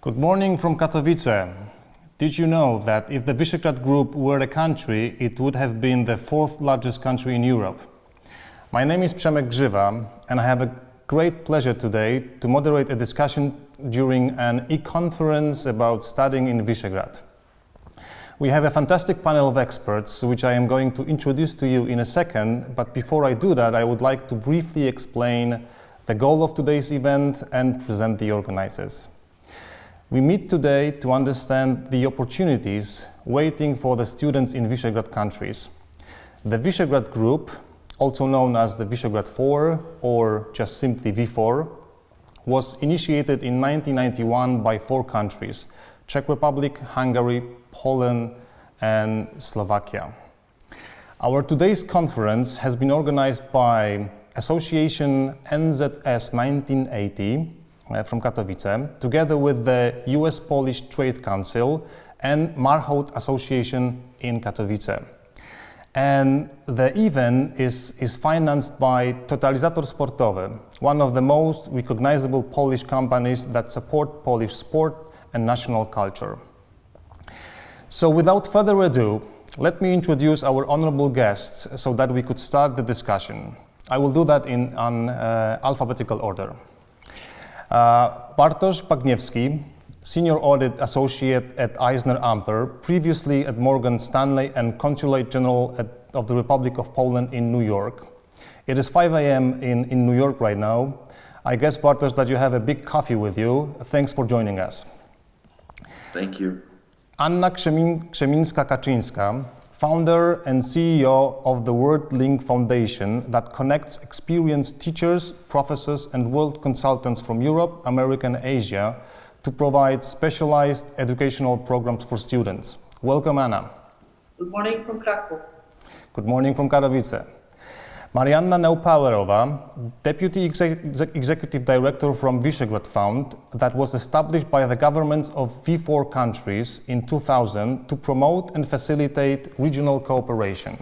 Good morning from Katowice. Did you know that if the Visegrad Group were a country, it would have been the fourth largest country in Europe? My name is Przemek Grzywa, and I have a great pleasure today to moderate a discussion during an e-conference about studying in Visegrad. We have a fantastic panel of experts, which I am going to introduce to you in a second, but before I do that, I would like to briefly explain the goal of today's event and present the organizers. We meet today to understand the opportunities waiting for the students in Visegrad countries. The Visegrad Group, also known as the Visegrad 4 or just simply V4, was initiated in 1991 by 4 countries: Czech Republic, Hungary, Poland, and Slovakia. Our today's conference has been organized by Association NZS 1980 from Katowice, together with the US-Polish Trade Council and Marchołt Association in Katowice. And the event is financed by Totalizator Sportowy, one of the most recognizable Polish companies that support Polish sport and national culture. So without further ado, let me introduce our honorable guests so that we could start the discussion. I will do that in alphabetical order. Bartosz Bagniewski, Senior Audit Associate at Eisner Amper, previously at Morgan Stanley and Consulate General of the Republic of Poland in New York. It is 5 a.m. in New York right now. I guess, Bartosz, that you have a big coffee with you. Thanks for joining us. Thank you. Anna Krzemińska-Kaczyńska, founder and CEO of the WorldLINK Foundation that connects experienced teachers, professors, and world consultants from Europe, America, and Asia to provide specialized educational programs for students. Welcome, Anna. Good morning from Kraków. Good morning from Katowice. Marianna Neupauerová, Deputy Executive Director from Visegrad Fund that was established by the governments of V4 countries in 2000 to promote and facilitate regional cooperation.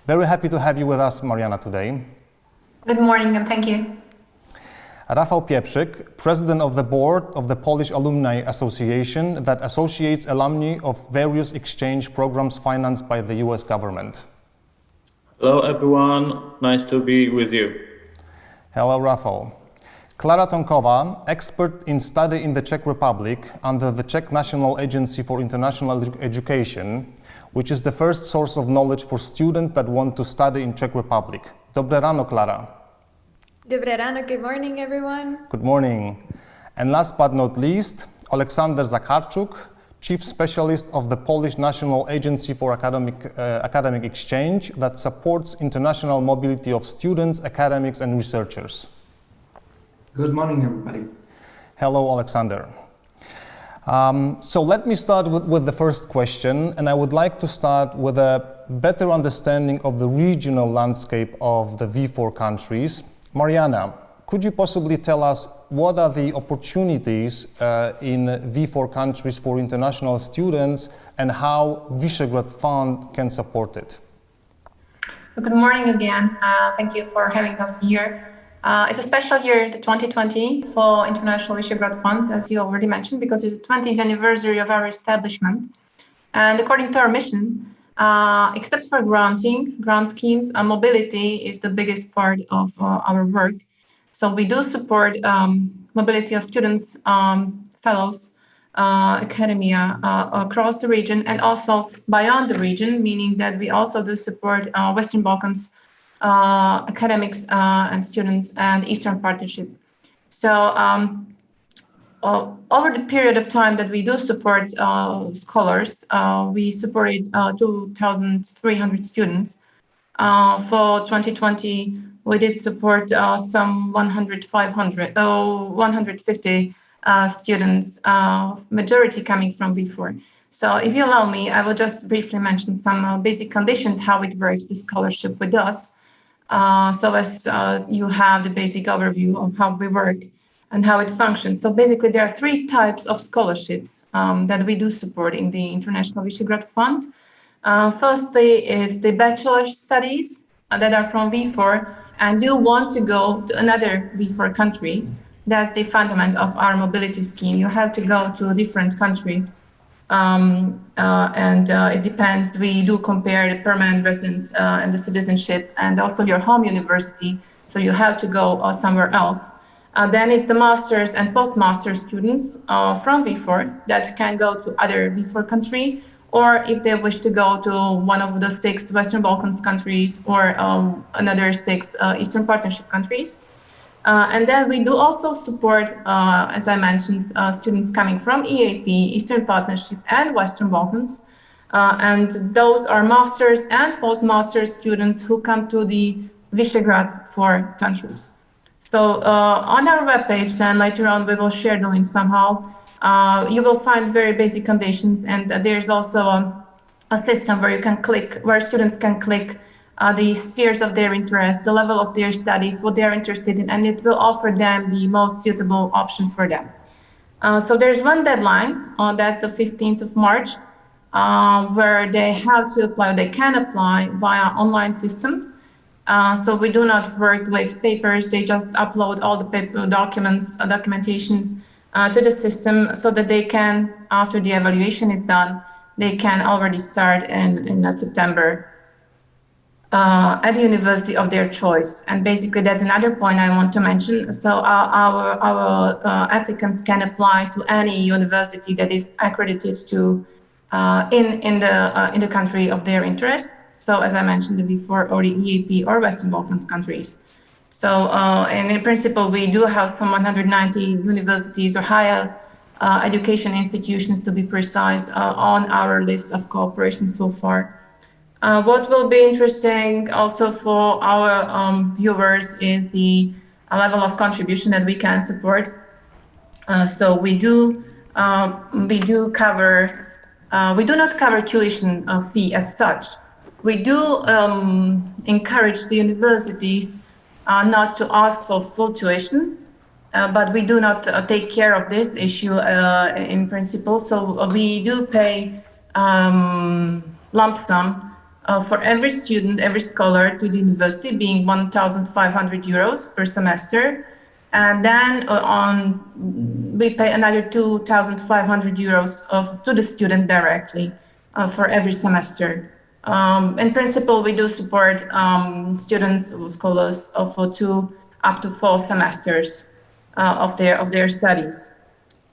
Very happy to have you with us, Marianna, today. Good morning and thank you. Rafał Pieprzyk, President of the Board of the Polish Alumni Association that associates alumni of various exchange programs financed by the US government. Hello everyone, nice to be with you. Hello, Rafał. Klara Tonkowa, expert in study in the Czech Republic under the Czech National Agency for International Education, which is the first source of knowledge for students that want to study in Czech Republic. Dobre rano, Klara. Dobre rano, good morning everyone. Good morning. And last but not least, Aleksander Zacharczuk, Chief Specialist of the Polish National Agency for Academic Exchange that supports international mobility of students, academics, and researchers. Good morning, everybody. Hello, Alexander. So let me start with the first question, and I would like to start with a better understanding of the regional landscape of the V4 countries. Marianna, could you possibly tell us what are the opportunities in V4 countries for international students and how Visegrad Fund can support it? Good morning again. Thank you for having us here. It's a special year, the 2020, for International Visegrad Fund, as you already mentioned, because it's the 20th anniversary of our establishment. And according to our mission, except for grant schemes, mobility is the biggest part of our work. So we do support mobility of students, fellows, academia across the region and also beyond the region, meaning that we also do support Western Balkans academics and students and Eastern Partnership. So over the period of time that we do support scholars, we supported 2,300 students. For 2020, we did support some 150 students, majority coming from V4. So if you allow me, I will just briefly mention some basic conditions, how it works, the scholarship with us, so as you have the basic overview of how we work and how it functions. So basically, there are 3 types of scholarships that we do support in the International Visegrad Fund. Firstly, it's the bachelor studies that are from V4 and you want to go to another V4 country That's the fundament of our mobility scheme. You have to go to a different country. It depends. We do compare the permanent residence and the citizenship and also your home university. So you have to go somewhere else. Then it's the master's and postmaster students from V4 that can go to other V4 country, or if they wish to go to one of the 6 Western Balkans countries or another 6 Eastern Partnership countries. And then we do also support, as I mentioned, students coming from EAP, Eastern Partnership, and Western Balkans. And those are masters and postmaster students who come to the Visegrad 4 countries. So on our webpage, then later on we will share the link somehow. You will find very basic conditions, and there's also a system where you can click, where students can click the spheres of their interest, the level of their studies, what they're interested in, and it will offer them the most suitable option for them. So there's one deadline, that's the 15th of March, where they have to apply, they can apply via online system. So we do not work with papers, they just upload all the paper documents, documentations to the system so that they can, after the evaluation is done, they can already start in September at the university of their choice. And basically that's another point I want to mention. So our applicants can apply to any university that is accredited to in the country of their interest. So as I mentioned, the V4 or the EAP or Western Balkans countries. So and in principle, we do have some 190 universities or higher education institutions, to be precise, on our list of cooperation so far. What will be interesting also for our viewers is the level of contribution that we can support. So we do cover, we do not cover tuition fee as such. We do encourage the universities not to ask for full tuition, but we do not take care of this issue in principle. So we do pay lump sum for every student, every scholar to the university, being 1,500 euros per semester. And then we pay another 2,500 euros to the student directly for every semester. In principle, we do support students, scholars, for 2 up to 4 semesters of their studies.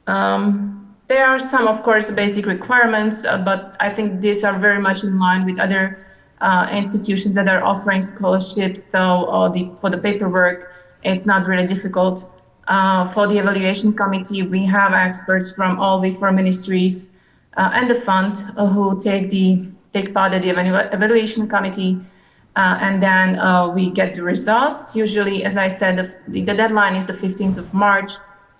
There are some, of course, basic requirements, but I think these are very much in line with other institutions that are offering scholarships. So for the paperwork, it's not really difficult. For the evaluation committee, we have experts from all the 4 ministries and the fund who take part at the evaluation committee, and then we get the results. Usually, as I said, the deadline is the 15th of March.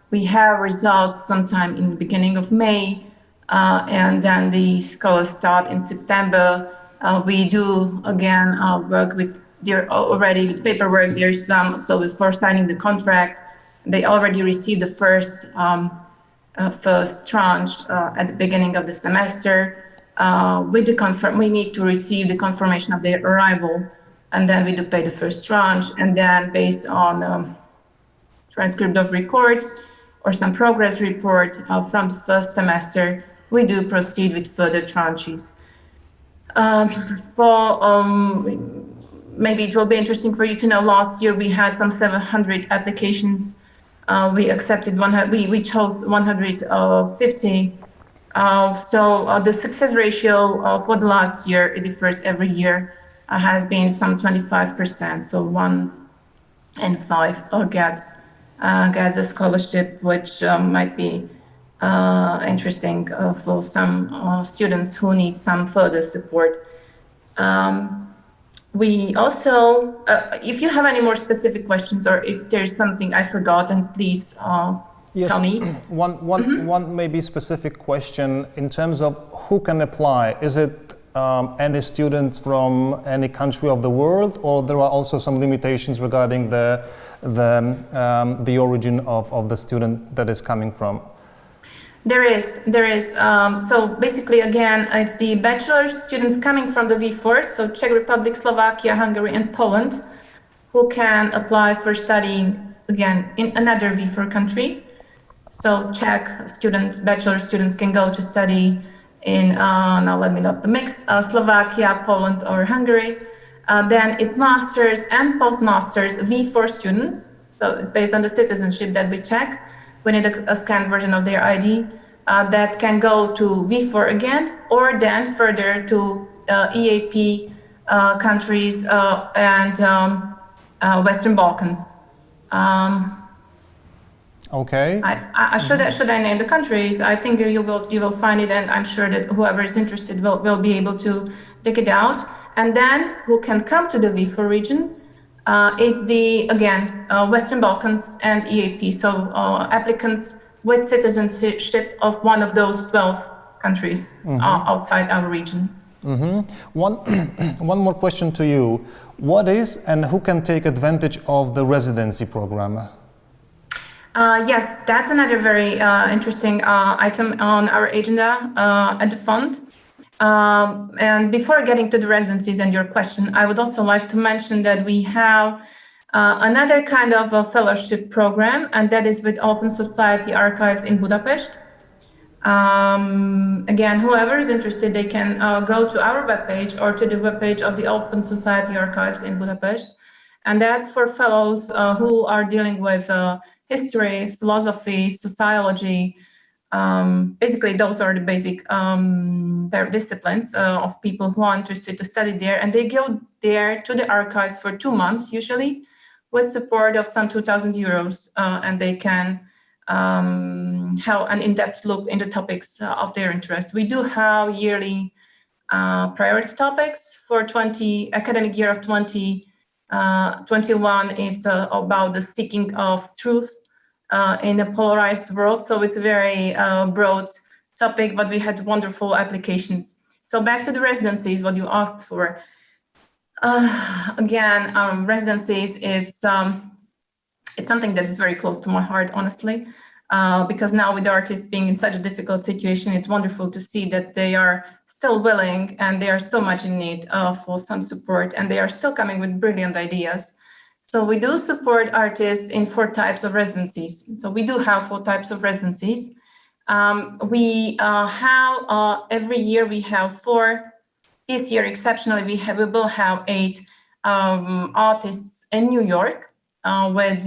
We have results sometime in the beginning of May, and then the scholars start in September. We do, again, work with their already paperwork. There's some, so before signing the contract, they already received the first tranche at the beginning of the semester. We need to receive the confirmation of their arrival, and then we do pay the first tranche, and then based on transcript of records or some progress report from the first semester, we do proceed with further tranches. Maybe it will be interesting for you to know, last year we had some 700 applications. We accepted we chose 150. So the success ratio for the last year, it differs every year, has been some 25%. So 1 in 5 gets a scholarship, which might be interesting for some students who need some further support. We also, if you have any more specific questions, or if there's something I forgot, please yes, tell me. One maybe specific question in terms of who can apply. Is it any student from any country of the world, or there are also some limitations regarding the origin of the student that is coming from? There is. So basically, again, it's the bachelor's students coming from the V4, so Czech Republic, Slovakia, Hungary, and Poland, who can apply for studying again, in another V4 country. So Czech students, bachelor students can go to study in, now let me not the mix, Slovakia, Poland, or Hungary. Then it's masters and postmasters V4 students. So it's based on the citizenship that we check. We need a scanned version of their ID that can go to V4 again, or then further to EAP countries and Western Balkans. Okay. Should I name the countries? I think you will find it, and I'm sure that whoever is interested will be able to dig it out. And then who can come to the V4 region? It's the Western Balkans and EAP. So applicants with citizenship of one of those 12 countries outside our region. One more question to you. What is and who can take advantage of the residency program? Yes, that's another very interesting item on our agenda at the fund. And before getting to the residencies and your question, I would also like to mention that we have another kind of a fellowship program, and that is with Open Society Archives in Budapest. Again, whoever is interested, they can go to our webpage or to the webpage of the Open Society Archives in Budapest. And that's for fellows who are dealing with history, philosophy, sociology. Basically, those are the basic disciplines of people who are interested to study there. And they go there to the archives for 2 months, usually, with support of some 2,000 euros. And they can have an in-depth look into topics of their interest. We do have yearly priority topics for academic year of 2021. It's about the seeking of truth in a polarized world. So it's a very broad topic, but we had wonderful applications. So back to the residencies, what you asked for. Residencies, it's something that is very close to my heart, honestly, because now with the artists being in such a difficult situation, it's wonderful to see that they are still willing and they are so much in need for some support, and they are still coming with brilliant ideas. So we do support artists in 4 types of residencies. So we do have 4 types of residencies. We have every year we have 4. This year, exceptionally, we will have 8 artists in New York with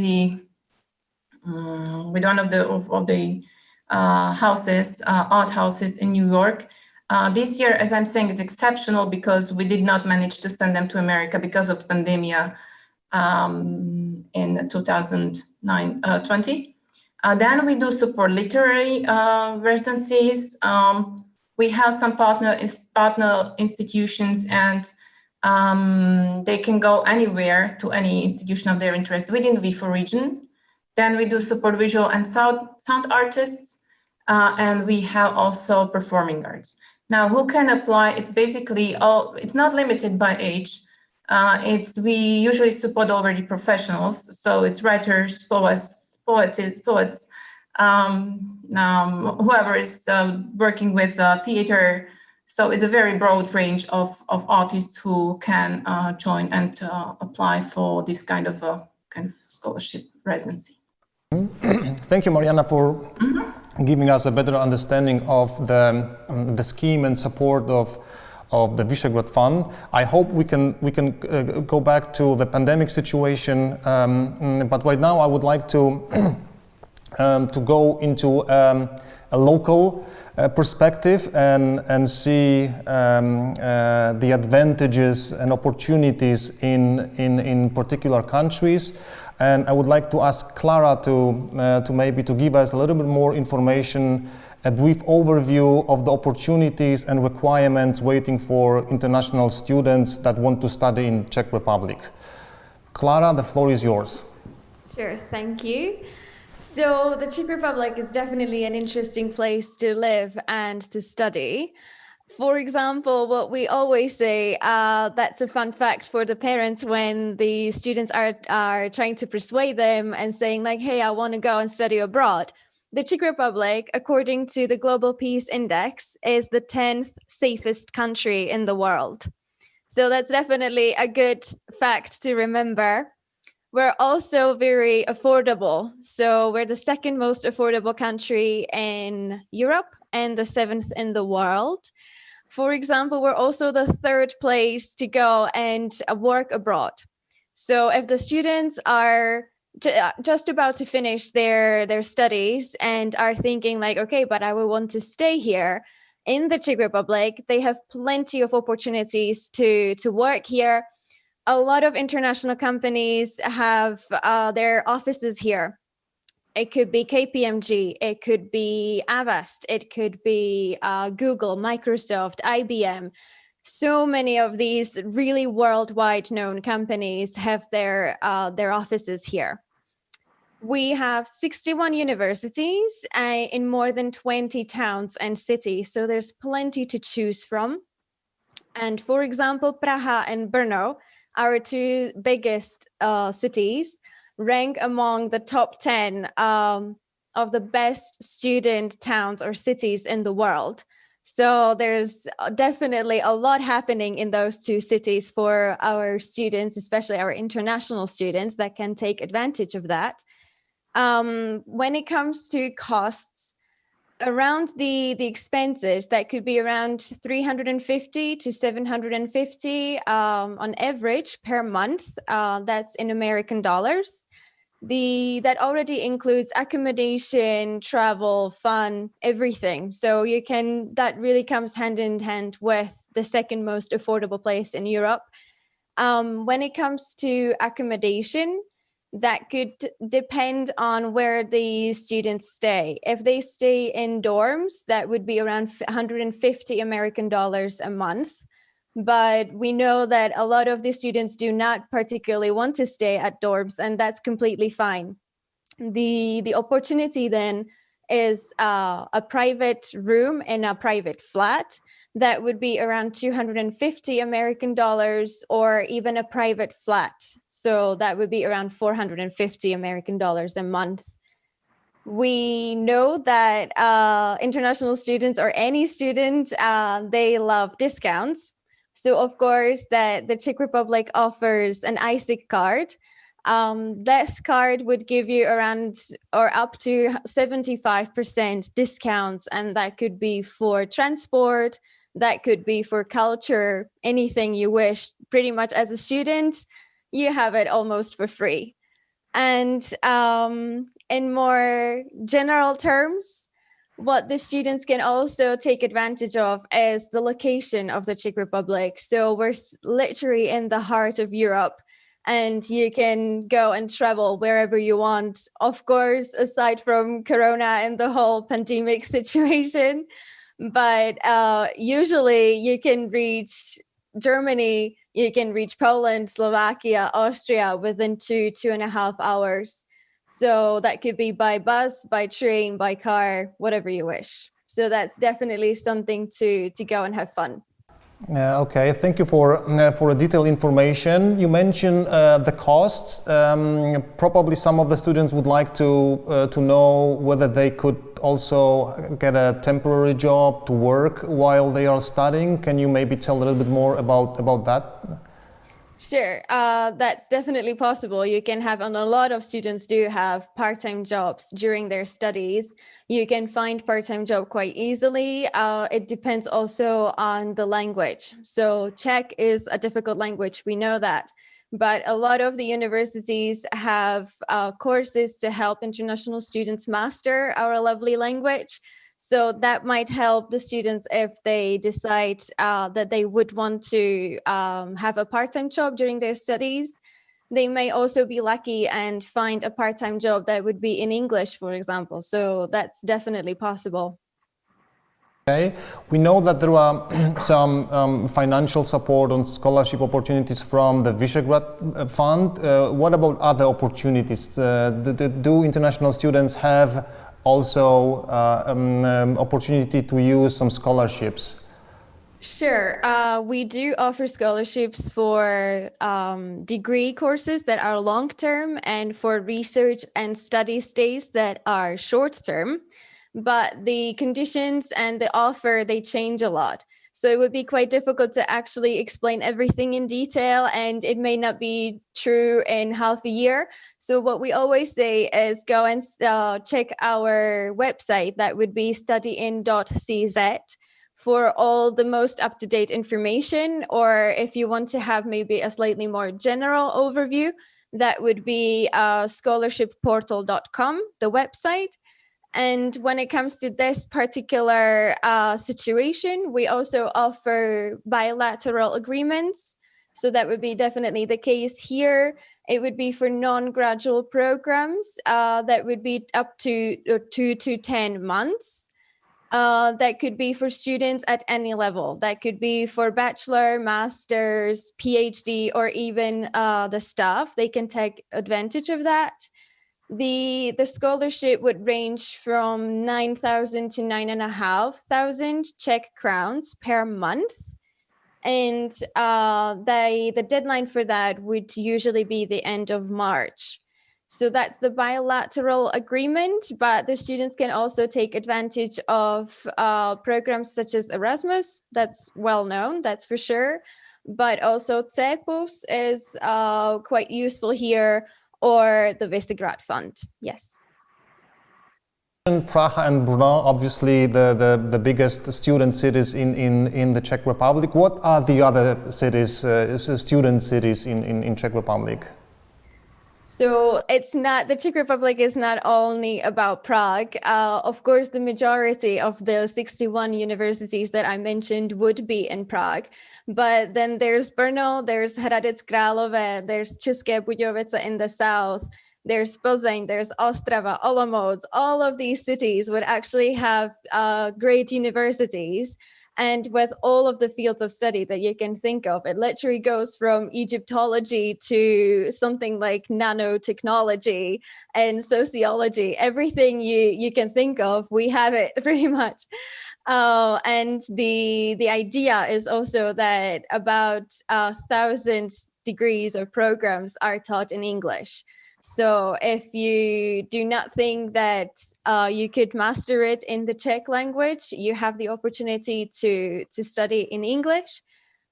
one of the houses, art houses in New York. This year, as I'm saying, it's exceptional because we did not manage to send them to America because of the pandemic in 2020. Then we do support literary residencies. We have some partner institutions, and they can go anywhere to any institution of their interest within the V4 region. Then we do support visual and sound artists, and we have also performing arts. Now, who can apply? It's basically it's not limited by age. We usually support already professionals, so it's writers, poets, whoever is working with theater. So it's a very broad range of artists who can join and apply for this kind of scholarship residency. Thank you, Marianna, for giving us a better understanding of the scheme and support of the Visegrad Fund. I hope we can go back to the pandemic situation, but right now I would like to go into a local perspective and see the advantages and opportunities in particular countries. And I would like to ask Clara to maybe to give us a little bit more information, a brief overview of the opportunities and requirements waiting for international students that want to study in Czech Republic. Clara, the floor is yours. Sure, thank you. So the Czech Republic is definitely an interesting place to live and to study. For example, what we always say, that's a fun fact for the parents when the students are trying to persuade them and saying like, hey, I want to go and study abroad. The Czech Republic, according to the Global Peace Index, is the 10th safest country in the world. So that's definitely a good fact to remember. we're also very affordable. So we're the second most affordable country in Europe and the seventh in the world. For example, we're also the third place to go and work abroad. So if the students are just about to finish their studies and are thinking like, okay, but I will want to stay here in the Czech Republic, they have plenty of opportunities to work here. A lot of international companies have their offices here. It could be KPMG, it could be Avast, it could be Google, Microsoft, IBM. So many of these really worldwide known companies have their offices here. We have 61 universities in more than 20 towns and cities, so there's plenty to choose from. And for example, Praha and Brno, our two biggest cities, rank among the top 10 of the best student towns or cities in the world. So there's definitely a lot happening in those two cities for our students, especially our international students that can take advantage of that. When it comes to costs, around the expenses, that could be around 350 to 750 on average per month. That's in American dollars. That already includes accommodation, travel, fun, everything. So that really comes hand in hand with the second most affordable place in Europe. When it comes to accommodation, that could depend on where the students stay. If they stay in dorms, that would be around 150 American dollars a month. But we know that a lot of the students do not particularly want to stay at dorms, and that's completely fine. The opportunity then is a private room in a private flat. That would be around 250 American dollars, or even a private flat. So that would be around 450 American dollars a month. We know that international students, or any student, they love discounts. So of course that the Czech Republic offers an ISIC card. This card would give you around or up to 75% discounts, and that could be for transport, that could be for culture, anything you wish. Pretty much as a student, you have it almost for free. And in more general terms, what the students can also take advantage of is the location of the Czech Republic. So we're literally in the heart of Europe, and you can go and travel wherever you want. Of course, aside from Corona and the whole pandemic situation, but usually you can reach Germany, you can reach Poland, Slovakia, Austria within 2.5 hours. So that could be by bus, by train, by car, whatever you wish. So that's definitely something to go and have fun. Okay, thank you for detailed information. You mentioned the costs. Probably some of the students would like to know whether they could also get a temporary job to work while they are studying. Can you maybe tell a little bit more about that? Sure, that's definitely possible. You can have, and a lot of students do have part-time jobs during their studies. You can find part-time job quite easily. It depends also on the language. So Czech is a difficult language, we know that. But a lot of the universities have courses to help international students master our lovely language. So that might help the students if they decide that they would want to have a part-time job during their studies. They may also be lucky and find a part-time job that would be in English, for example. So that's definitely possible. Okay, we know that there are some financial support and scholarship opportunities from the Visegrad Fund. What about other opportunities? Do international students have also opportunity to use some scholarships? Sure, we do offer scholarships for degree courses that are long-term and for research and study stays that are short-term. but the conditions and the offer, they change a lot. So it would be quite difficult to actually explain everything in detail, and it may not be true in half a year. So what we always say is go and check our website. That would be studyin.cz for all the most up-to-date information. Or if you want to have maybe a slightly more general overview, that would be scholarshipportal.com, the website. And when it comes to this particular situation, we also offer bilateral agreements. So that would be definitely the case here. It would be for non-graduate programs that would be up to 2 to 10 months. That could be for students at any level. That could be for bachelor, master's, PhD, or even the staff. They can take advantage of that. The scholarship would range from 9,000 to 9,500 Czech crowns per month. And the deadline for that would usually be the end of March. So that's the bilateral agreement, but the students can also take advantage of programs such as Erasmus. That's well known, that's for sure. But also CEPUS is quite useful here, or the Visegrad Fund, yes. Prague and Brno, obviously the biggest student cities in the Czech Republic. What are the other cities, student cities in Czech Republic? So the Czech Republic is not only about Prague. Of course, the majority of the 61 universities that I mentioned would be in Prague. But then there's Brno, there's Hradec Králové, there's České Budějovice in the south, there's Plzeň, there's Ostrava, Olomouc. All of these cities would actually have great universities. And with all of the fields of study that you can think of, it literally goes from Egyptology to something like nanotechnology and sociology. Everything you can think of, we have it pretty much. And the idea is also that about 1,000 degrees or programs are taught in English. So if you do not think that you could master it in the Czech language, you have the opportunity to study in English.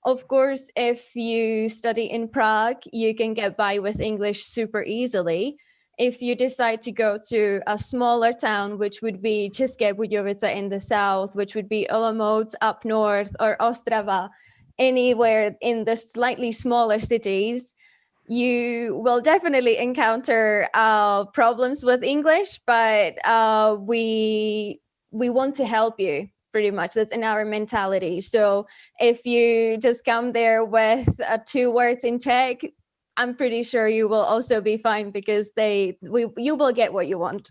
Of course, if you study in Prague, you can get by with English super easily. If you decide to go to a smaller town, which would be České Budějovice in the south, which would be Olomouc up north, or Ostrava, anywhere in the slightly smaller cities, you will definitely encounter problems with English, but we want to help you, pretty much. That's in our mentality. So if you just come there with 2 words in Czech, I'm pretty sure you will also be fine, because you will get what you want.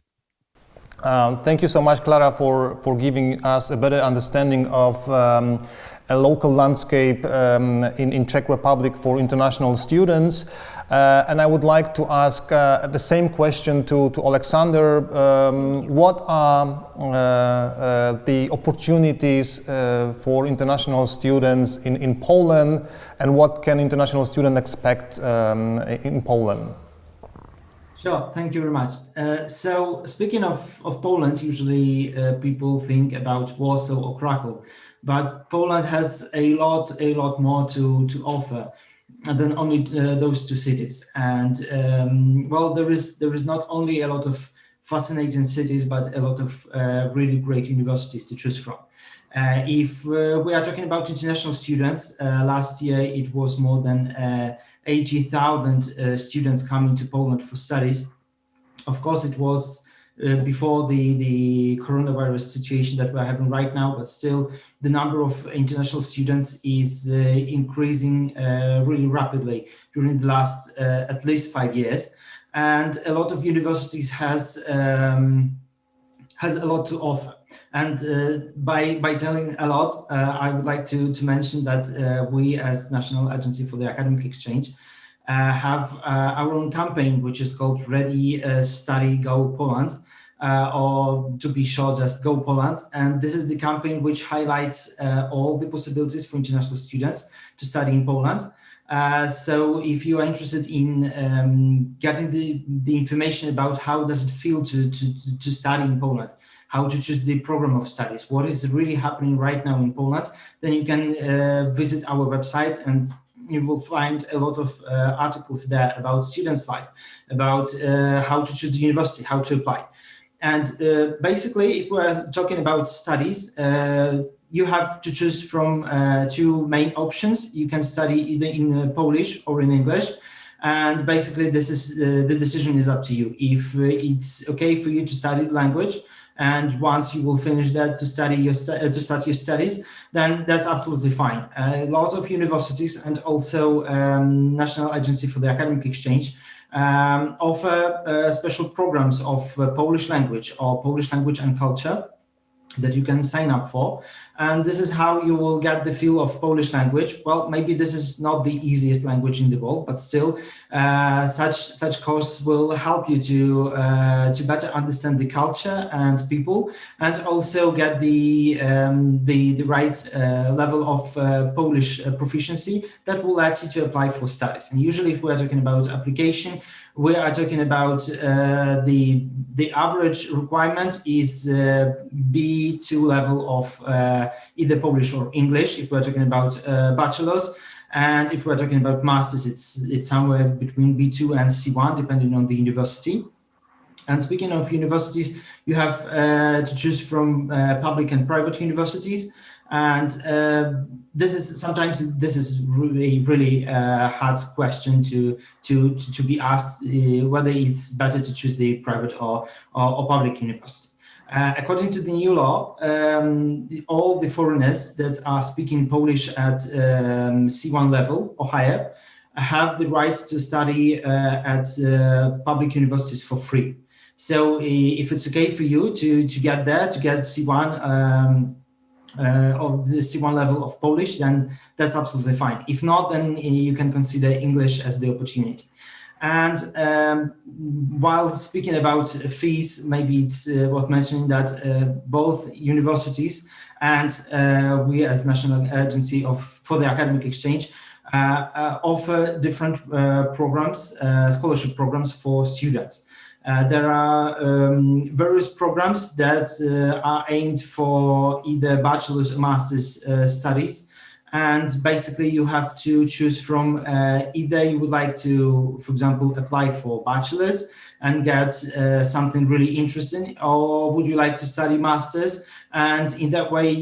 Thank you so much, Clara, for giving us a better understanding of a local landscape in Czech Republic for international students. And I would like to ask the same question to Alexander. What are the opportunities for international students in Poland, and what can international students expect in Poland? Sure, thank you very much. So speaking of Poland, usually people think about Warsaw or Krakow, but Poland has a lot more to offer than only those 2 cities. And well, there is not only a lot of fascinating cities, but a lot of really great universities to choose from. If we are talking about international students, last year it was more than 80,000 students coming to Poland for studies. Of course, it was before the coronavirus situation that we're having right now, but still the number of international students is increasing really rapidly during the last at least 5 years. And a lot of universities has a lot to offer. And by telling a lot, I would like to mention that we, as National Agency for the Academic Exchange, have our own campaign, which is called Ready, Study, Go Poland, or to be short, just Go Poland. And this is the campaign which highlights all the possibilities for international students to study in Poland. So if you are interested in getting the information about how does it feel to study in Poland, how to choose the program of studies, what is really happening right now in Poland, then you can visit our website and you will find a lot of articles there about students' life, about how to choose the university, how to apply. And basically, if we're talking about studies, you have to choose from two main options. You can study either in Polish or in English. And basically, this is the decision is up to you. If it's okay for you to study the language, and once you will finish that to start your studies, then that's absolutely fine. Lots of universities and also National Agency for the Academic Exchange offer special programs of Polish language or Polish language and culture that you can sign up for. And this is how you will get the feel of Polish language. Well, maybe this is not the easiest language in the world, but still such course will help you to better understand the culture and people, and also get the right level of Polish proficiency that will let you to apply for studies. And usually if we're talking about application, we are talking about the average requirement is B2 level of either Polish or English if we're talking about bachelor's, and if we're talking about masters, it's somewhere between B2 and C1 depending on the university. And speaking of universities, you have to choose from public and private universities. And this is really hard question to be asked whether it's better to choose the private or public university. According to the new law, all the foreigners that are speaking Polish at C1 level or higher have the right to study at public universities for free. So if it's okay for you to get there, to get C1 of the C1 level of Polish, then that's absolutely fine. If not, then you can consider English as the opportunity. And while speaking about fees, maybe it's worth mentioning that both universities and we as National Agency for the Academic Exchange offer different programs, scholarship programs for students. There are various programs that are aimed for either bachelor's or master's studies. And basically you have to choose from either you would like to, for example, apply for bachelor's and get something really interesting, or would you like to study master's? And in that way,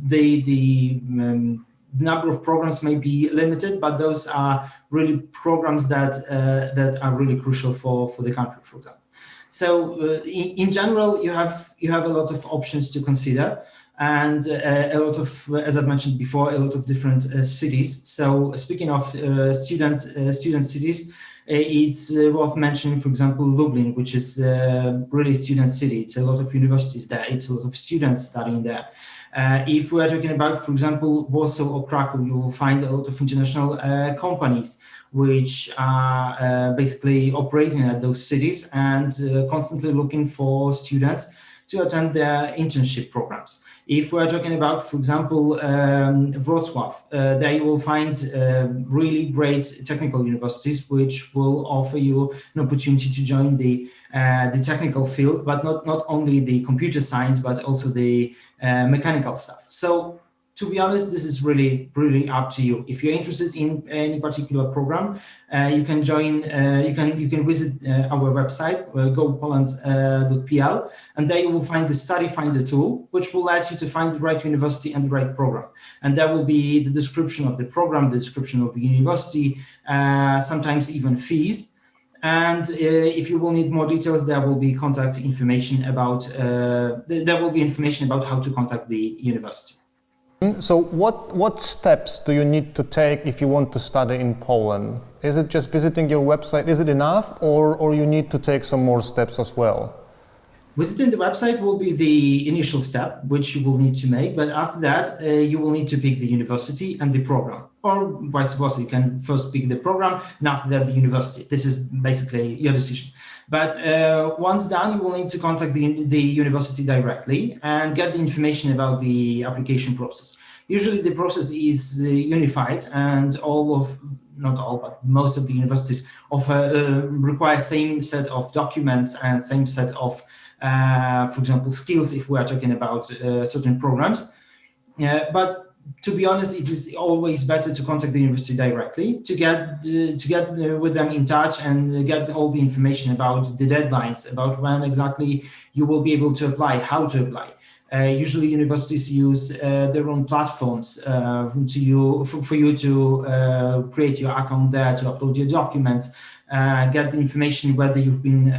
the number of programs may be limited, but those are really programs that are really crucial for the country, for example. So in general, you have a lot of options to consider. And a lot of, as I've mentioned before, a lot of different cities. So speaking of student cities, it's worth mentioning, for example, Lublin, which is really student city. It's a lot of universities there. It's a lot of students studying there. If we are talking about, for example, Warsaw or Krakow, you will find a lot of international companies which are basically operating at those cities and constantly looking for students to attend their internship programs. If we're talking about, for example, Wrocław, there you will find really great technical universities which will offer you an opportunity to join the technical field, but not only the computer science, but also the mechanical stuff. So to be honest, this is really up to you. If you're interested in any particular program, you can join. You can visit our website, gopoland.pl, and there you will find the Study Finder tool, which will let you to find the right university and the right program. And there will be the description of the program, the description of the university, sometimes even fees. And if you will need more details, there will be contact information about. There will be information about how to contact the university. So what steps do you need to take if you want to study in Poland? Is it just visiting your website? Is it enough, or you need to take some more steps as well? Visiting the website will be the initial step, which you will need to make. But after that, you will need to pick the university and the program, or vice versa. You can first pick the program and after that the university. This is basically your decision. But once done, you will need to contact the university directly and get the information about the application process. Usually the process is unified, and not all, but most of the universities require same set of documents and same set of for example, skills, if we are talking about certain programs. But to be honest, it is always better to contact the university directly to get with them in touch and get all the information about the deadlines, about when exactly you will be able to apply, how to apply. Usually universities use their own platforms for you to create your account there, to upload your documents, get the information whether you've been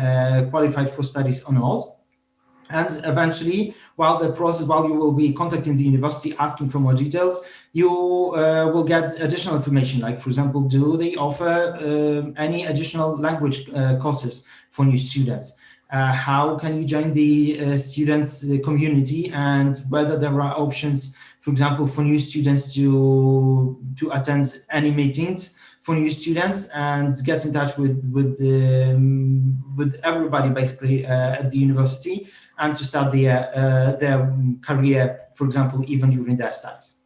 qualified for studies or not. And eventually, while you will be contacting the university asking for more details, you will get additional information, like, for example, do they offer any additional language courses for new students? How can you join the students community, and whether there are options, for example, for new students to attend any meetings for new students and get in touch with everybody basically at the university, and to start their career, for example, even during their studies.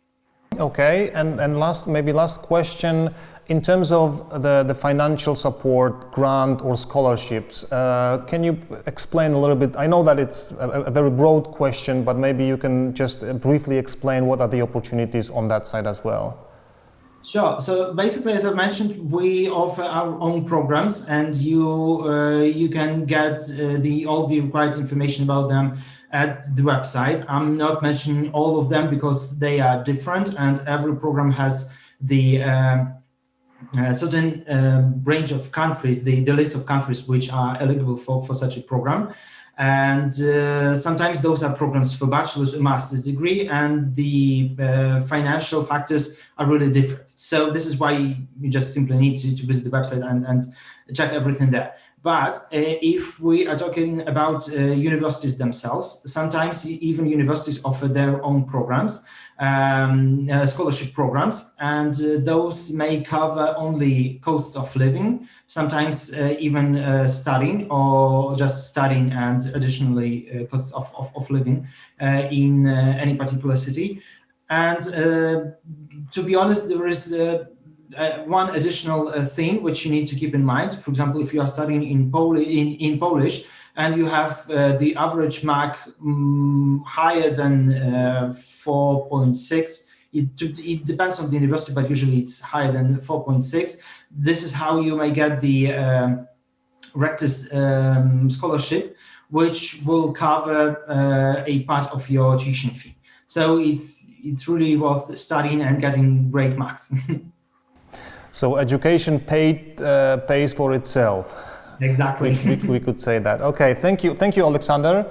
Okay, and last question, in terms of the financial support, grant or scholarships, can you explain a little bit? I know that it's a very broad question, but maybe you can just briefly explain what are the opportunities on that side as well. Sure. So basically, as I mentioned, we offer our own programs, and you can get all the required information about them at the website. I'm not mentioning all of them because they are different, and every program has the certain range of countries, the list of countries which are eligible for such a program. And sometimes those are programs for bachelor's or master's degree, and the financial factors are really different. So this is why you just simply need to visit the website and check everything there. But if we are talking about universities themselves, sometimes even universities offer their own programs, scholarship programs, and those may cover only costs of living, sometimes even studying or just studying, and additionally costs of living in any particular city. And to be honest, there is one additional thing which you need to keep in mind. For example, if you are studying in Polish and you have the average mark higher than 4.6, it depends on the university, but usually it's higher than 4.6. This is how you may get the Rector's scholarship, which will cover a part of your tuition fee. So it's really worth studying and getting great marks. So education pays for itself. Exactly. We could say that. Okay, thank you, Alexander.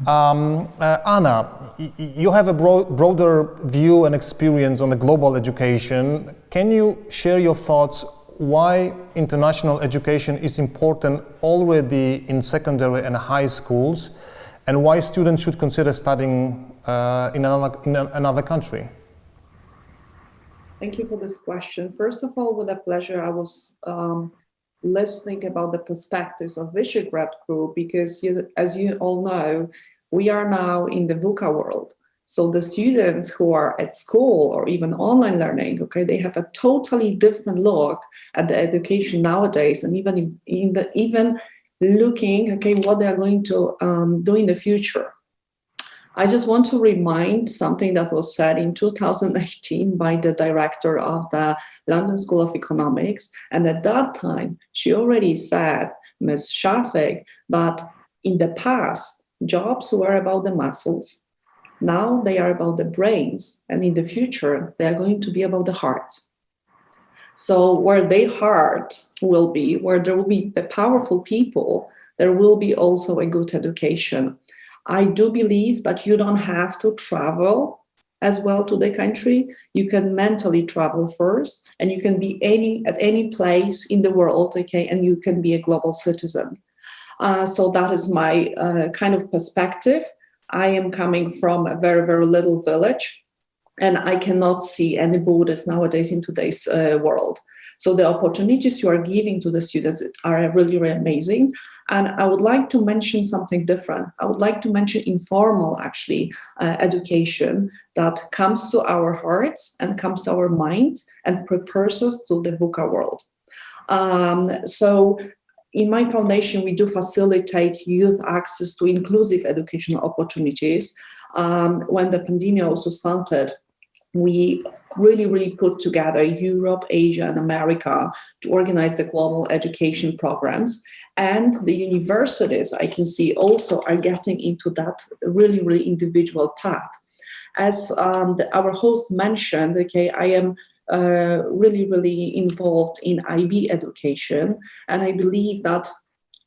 Anna, you have a broader view and experience on the global education. Can you share your thoughts why international education is important already in secondary and high schools, and why students should consider studying in another country? Thank you for this question. First of all, with a pleasure, I was listening about the perspectives of Visegrad Group, because as you all know, we are now in the VUCA world. So the students who are at school or even online learning, okay, they have a totally different look at the education nowadays, and even looking, okay, what they are going to do in the future. I just want to remind something that was said in 2018 by the director of the London School of Economics. And at that time, she already said, Ms. Shafik, that in the past, jobs were about the muscles. Now they are about the brains. And in the future, they are going to be about the hearts. So where the heart will be, where there will be the powerful people, there will be also a good education. I do believe that you don't have to travel as well to the country. You can mentally travel first, and you can be at any place in the world, okay, and you can be a global citizen. So that is my kind of perspective. I am coming from a very, very little village, and I cannot see any borders nowadays in today's world. So the opportunities you are giving to the students are really, really amazing. And I would like to mention something different. I would like to mention informal, actually, education that comes to our hearts and comes to our minds and prepares us to the VUCA world. So in my foundation, we do facilitate youth access to inclusive educational opportunities. When the pandemic also started, we really put together Europe, Asia, and America to organize the global education programs. And the universities, I can see, also are getting into that really individual path. As our host mentioned, okay, I am really involved in IB education, and I believe that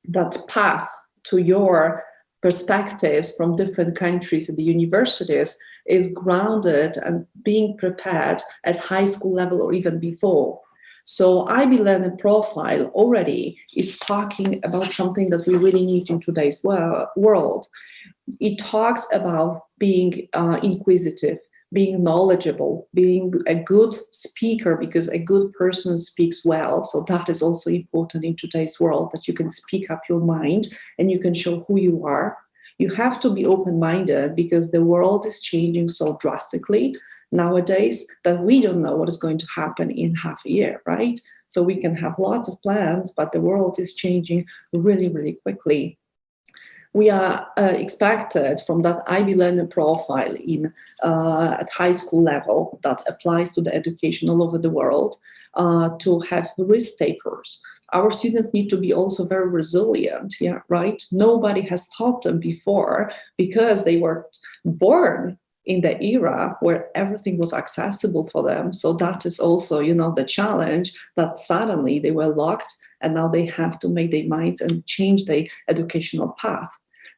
that path to your perspectives from different countries at the universities is grounded and being prepared at high school level or even before. So IB learner profile already is talking about something that we really need in today's world. It talks about being inquisitive, being knowledgeable, being a good speaker, because a good person speaks well. So that is also important in today's world, that you can speak up your mind and you can show who you are. You have to be open-minded, because the world is changing so drastically nowadays that we don't know what is going to happen in half a year, right? So we can have lots of plans, but the world is changing really quickly. We are expected from that IB learner profile at high school level that applies to the education all over the world to have risk takers. Our students need to be also very resilient, yeah, right? Nobody has taught them before, because they were born in the era where everything was accessible for them. So that is also, the challenge, that suddenly they were locked and now they have to make their minds and change their educational path.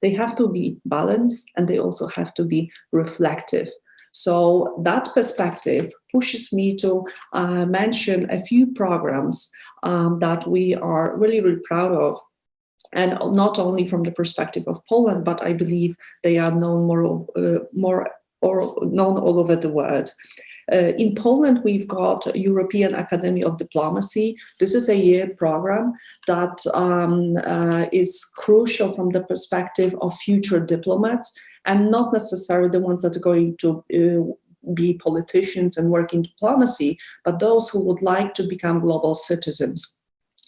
They have to be balanced and they also have to be reflective. So that perspective pushes me to mention a few programs that we are really proud of. And not only from the perspective of Poland, but I believe they are known more known all over the world. In Poland, we've got European Academy of Diplomacy. This is a year program that is crucial from the perspective of future diplomats, and not necessarily the ones that are going to be politicians and work in diplomacy, but those who would like to become global citizens.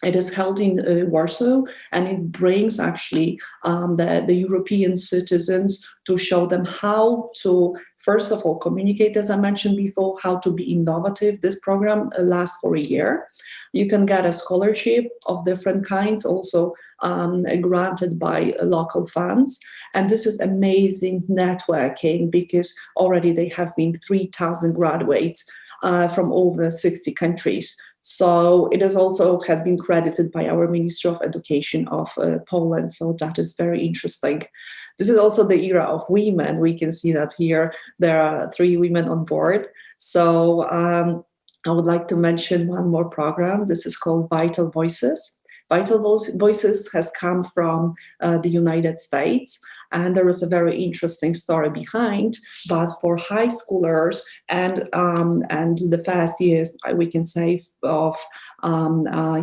It is held in Warsaw, and it brings actually the European citizens to show them how to, first of all, communicate, as I mentioned before, how to be innovative. This program lasts for a year. You can get a scholarship of different kinds, also granted by local funds. And this is amazing networking, because already they have been 3,000 graduates from over 60 countries. So it has been credited by our Ministry of Education of Poland. So that is very interesting. This is also the era of women. We can see that here there are 3 women on board. So I would like to mention one more program. This is called Vital Voices. Vital Voices has come from the United States, and there is a very interesting story behind. But for high schoolers and the first years, we can say, of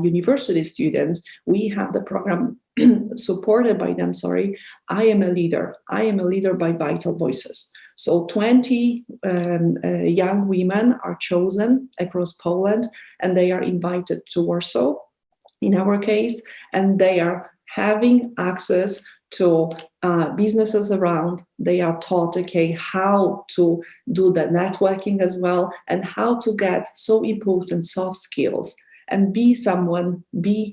university students, we have the program supported by them. I am a leader. I am a leader by Vital Voices. So 20 young women are chosen across Poland, and they are invited to Warsaw, in our case, and they are having access to businesses around. They are taught, how to do the networking as well, and how to get so important soft skills and be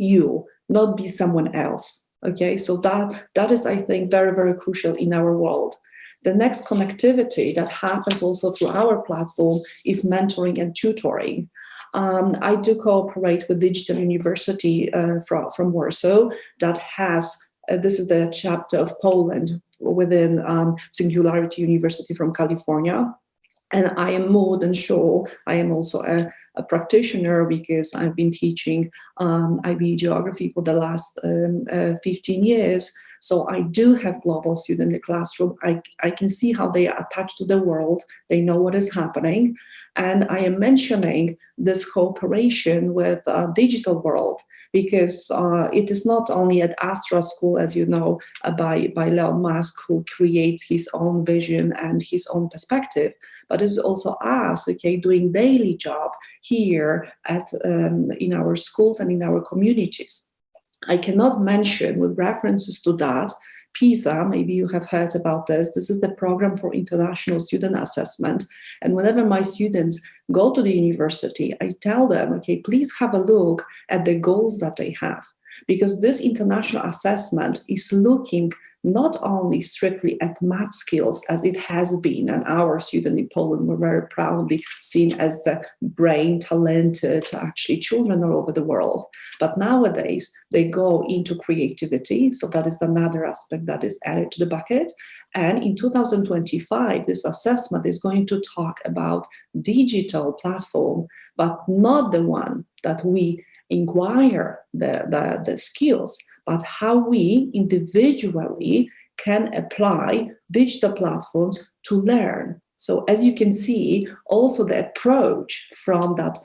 you, not be someone else. Okay, so that is, I think, very, very crucial in our world. The next connectivity that happens also through our platform is mentoring and tutoring. I do cooperate with Digital University from Warsaw that has, this is the chapter of Poland within Singularity University from California. And I am more than sure, I am also a practitioner, because I've been teaching IB geography for the last 15 years. So I do have global students in the classroom. I can see how they are attached to the world. They know what is happening. And I am mentioning this cooperation with digital world, because it is not only at Astra School, as you know, by Elon Musk, who creates his own vision and his own perspective, but it's also us, doing daily job here in our schools and in our communities. I cannot mention with references to that PISA, maybe you have heard about this. This is the program for international student assessment. And whenever my students go to the university, I tell them, okay, please have a look at the goals that they have. Because this international assessment is looking not only strictly at math skills as it has been, and our students in Poland were very proudly seen as the brain talented actually children all over the world. But nowadays they go into creativity. So that is another aspect that is added to the bucket. And in 2025, this assessment is going to talk about digital platform, but not the one that we inquire the skills, but how we individually can apply digital platforms to learn. So as you can see, also the approach from that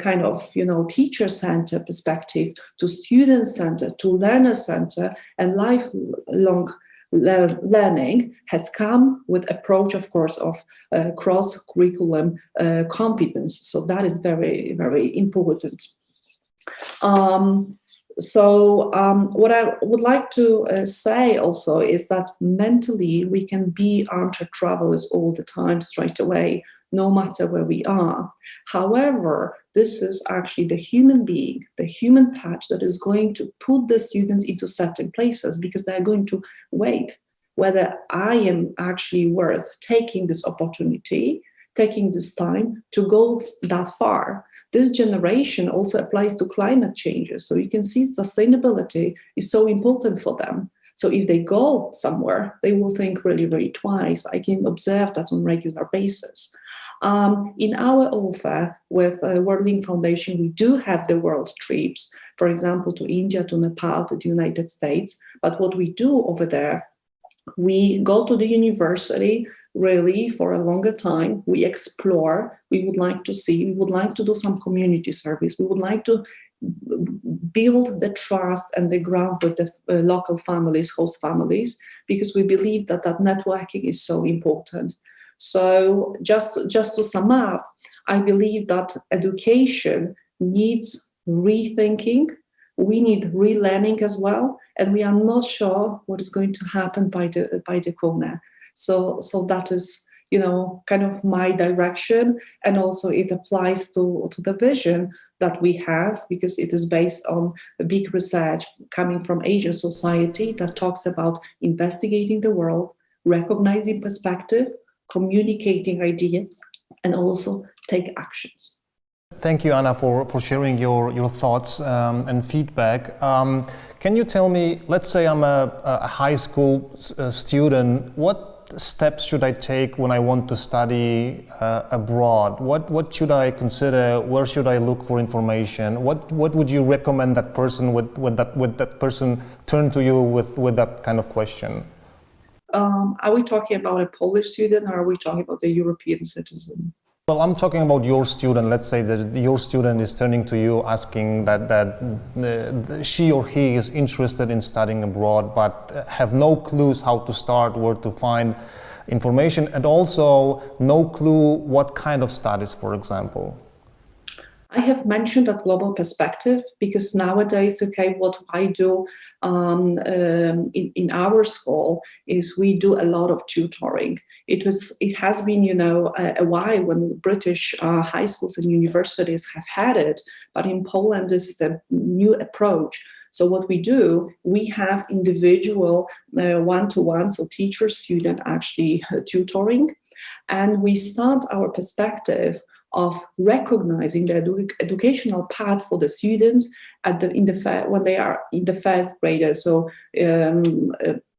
kind of, teacher-centered perspective to student-centered, to learner-centered, and lifelong learning has come with approach, of course, of cross-curriculum competence. So that is very, very important. What I would like to say also is that mentally we can be armchair travelers all the time, straight away, no matter where we are. However, this is actually the human being, the human touch that is going to put the students into certain places, because they are going to wait whether I am actually worth taking this opportunity, taking this time to go that far. This generation also applies to climate changes. So you can see sustainability is so important for them. So if they go somewhere, they will think really, really twice. I can observe that on a regular basis. In our offer with WorldLINK Foundation, we do have the world trips, for example, to India, to Nepal, to the United States. But what we do over there, we go to the university really for a longer time. We explore, we would like to see, we would like to do some community service. We would like to build the trust and the ground with the local families, host families, because we believe that networking is so important. So just to sum up, I believe that education needs rethinking. We need relearning as well, and we are not sure what is going to happen by the corner. So that is, kind of my direction, and also it applies to the vision that we have, because it is based on a big research coming from Asian society that talks about investigating the world, recognizing perspective, communicating ideas, and also take actions. Thank you, Anna, for sharing your thoughts and feedback. Can you tell me, let's say I'm a high school student, what steps should I take when I want to study abroad? What should I consider? Where should I look for information? What would you recommend that person would that person turn to you with that kind of question? Are we talking about a Polish student, or are we talking about a European citizen? Well, I'm talking about your student. Let's say that your student is turning to you asking that she or he is interested in studying abroad, but have no clues how to start, where to find information, and also no clue what kind of studies, for example. I have mentioned a global perspective because nowadays, what I do in our school is we do a lot of tutoring. It has been, a while when British high schools and universities have had it, but in Poland, this is a new approach. So what we do, we have individual one-to-one, so teacher-student actually tutoring, and we start our perspective of recognizing the educational path for the students when they are in the first grade. So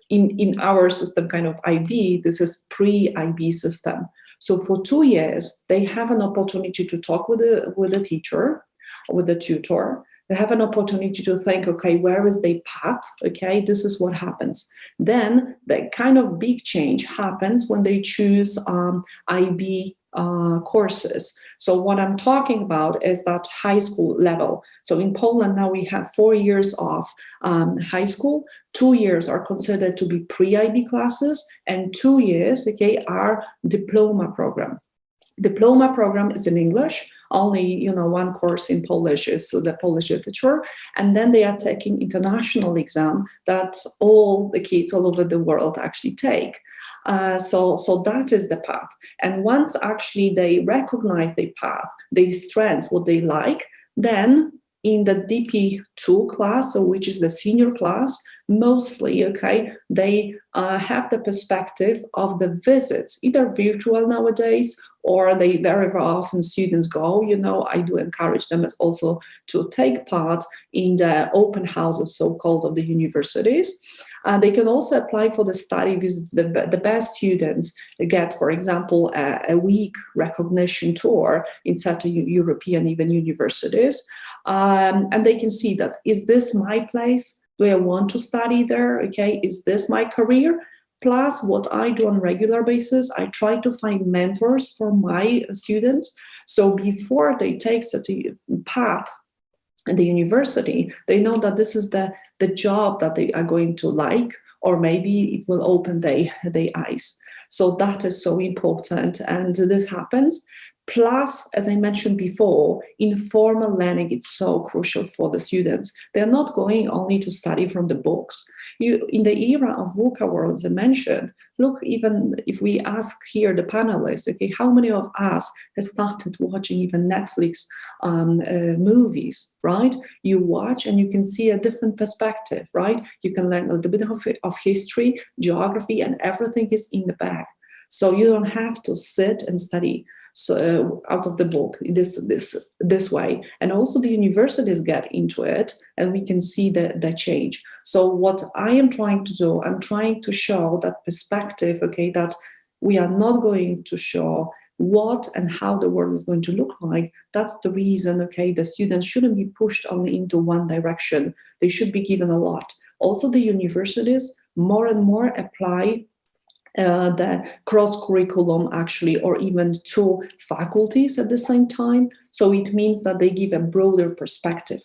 in our system, kind of IB, this is pre-IB system. So for 2 years, they have an opportunity to talk with the teacher, with the tutor. They have an opportunity to think, okay, where is the path? Okay, this is what happens. Then the kind of big change happens when they choose IB courses. So what I'm talking about is that high school level. So in Poland now we have 4 years of high school. 2 years are considered to be pre-IB classes, and 2 years, are diploma program. diploma program is in English. Only, one course in Polish is the Polish literature. And then they are taking international exam that all the kids all over the world actually take. So that is the path. And once actually they recognize their path, their strengths, what they like, then in the DP2 class, so which is the senior class, mostly, they have the perspective of the visits, either virtual nowadays, or they very often students go, I do encourage them also to take part in the open houses, so-called, of the universities. They can also apply for the study visit. The best students get, for example, a week recognition tour in certain European even universities. And they can see that, is this my place? Do I want to study there? Is this my career? Plus, what I do on a regular basis, I try to find mentors for my students. So before they take such a path at the university, they know that this is the job that they are going to like, or maybe it will open their eyes. So that is so important, and this happens. Plus, as I mentioned before, informal learning is so crucial for the students. They're not going only to study from the books. In the era of VUCA world, as I mentioned, look, even if we ask here the panelists, how many of us have started watching even Netflix movies, right? You watch and you can see a different perspective, right? You can learn a little bit of history, geography, and everything is in the bag. So you don't have to sit and study out of the book this way. And also the universities get into it, and we can see the change. So what I am trying to do, I'm trying to show that perspective, that we are not going to show what and how the world is going to look like. That's the reason, the students shouldn't be pushed only into one direction. They should be given a lot. Also, the universities more and more apply the cross curriculum actually, or even two faculties at the same time. So it means that they give a broader perspective.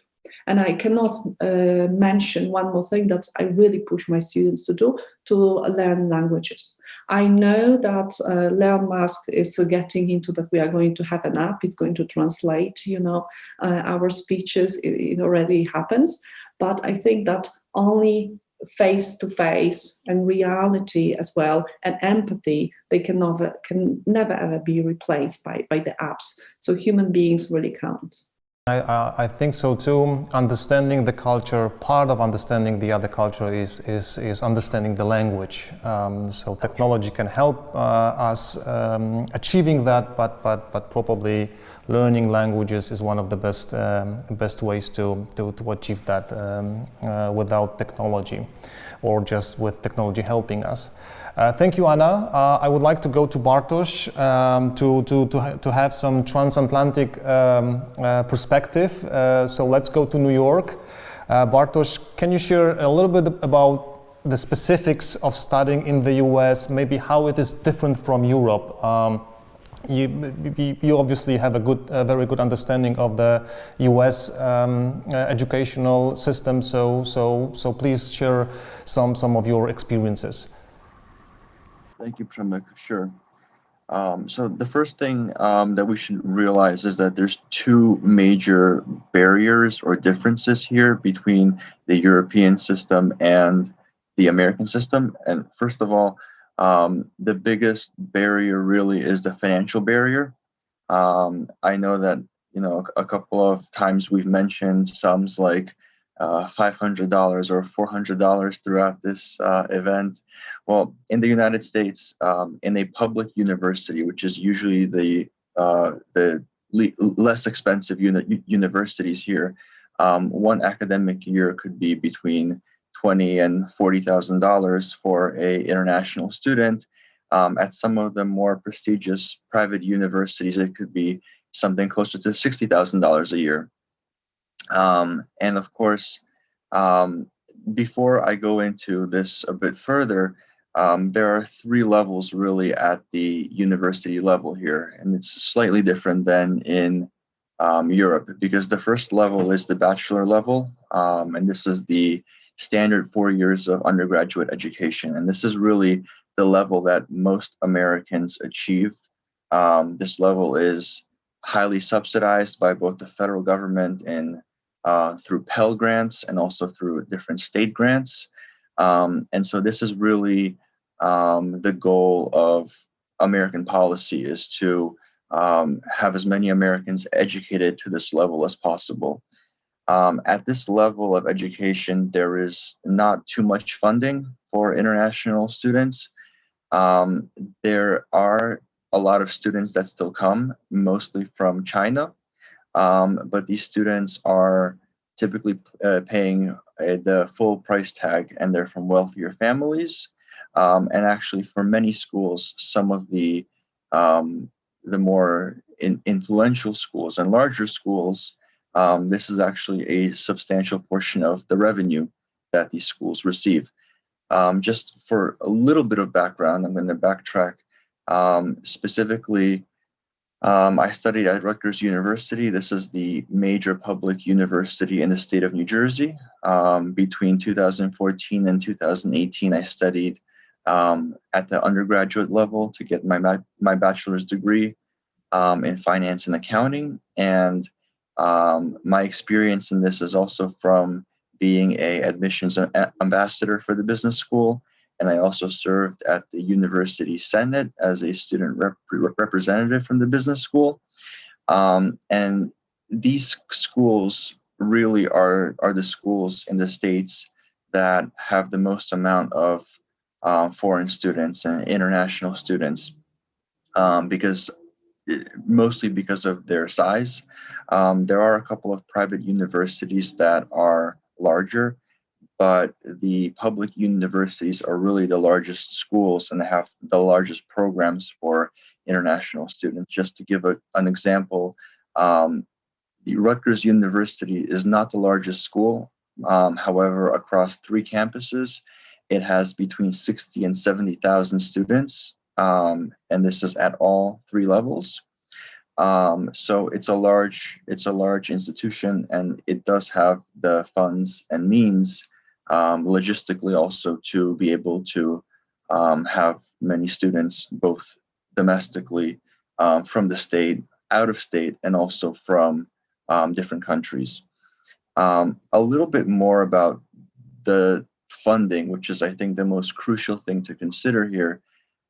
And I cannot mention one more thing that I really push my students to do, to learn languages. I know that Leon Musk is getting into that. We are going to have an app. It's going to translate, our speeches. It already happens. But I think that only face-to-face and reality as well, and empathy, they can never ever be replaced by the apps. So human beings really count. I think so too. Understanding the culture, part of understanding the other culture is understanding the language. So technology can help us achieving that, but probably learning languages is one of the best ways to achieve that without technology, or just with technology helping us. Thank you, Anna. I would like to go to Bartosz to have some transatlantic perspective. So let's go to New York. Bartosz, can you share a little bit about the specifics of studying in the US, maybe how it is different from Europe? You obviously have a very good understanding of the US educational system, so please share some of your experiences. Thank you, Przemek. Sure. So the first thing that we should realize is that there's two major barriers or differences here between the European system and the American system. And first of all, the biggest barrier really is the financial barrier. I know that, a couple of times we've mentioned sums like $500 or $400 throughout this event. Well, in the United States, in a public university, which is usually the less expensive universities here, one academic year could be between $20,000 and $40,000 for an international student. At some of the more prestigious private universities, it could be something closer to $60,000 a year. And of course, before I go into this a bit further, there are three levels really at the university level here, and it's slightly different than in Europe, because the first level is the bachelor level, and this is the standard 4 years of undergraduate education, and this is really the level that most Americans achieve This level is highly subsidized by both the federal government and through Pell Grants and also through different state grants. And so this is really the goal of American policy, is to have as many Americans educated to this level as possible. At this level of education, there is not too much funding for international students. There are a lot of students that still come, mostly from China, but these students are typically paying the full price tag, and they're from wealthier families. And actually, for many schools, some of the more influential schools and larger schools, this is actually a substantial portion of the revenue that these schools receive. Just for a little bit of background, I'm going to backtrack. Specifically, I studied at Rutgers University. This is the major public university in the state of New Jersey. Between 2014 and 2018, I studied at the undergraduate level to get my bachelor's degree in finance and accounting. And my experience in this is also from being an admissions ambassador for the business school. And I also served at the University Senate as a student representative from the business school. And these schools really are the schools in the States that have the most amount of foreign students and international students, mostly because of their size. There are a couple of private universities that are larger, but the public universities are really the largest schools and have the largest programs for international students. Just to give an example, the Rutgers University is not the largest school. However, across 3 campuses, it has between 60 and 70,000 students, and this is at all 3 levels. So it's a large institution, and it does have the funds and means logistically also to be able to have many students, both domestically from the state, out of state, and also from different countries. A little bit more about the funding, which is, I think, the most crucial thing to consider here.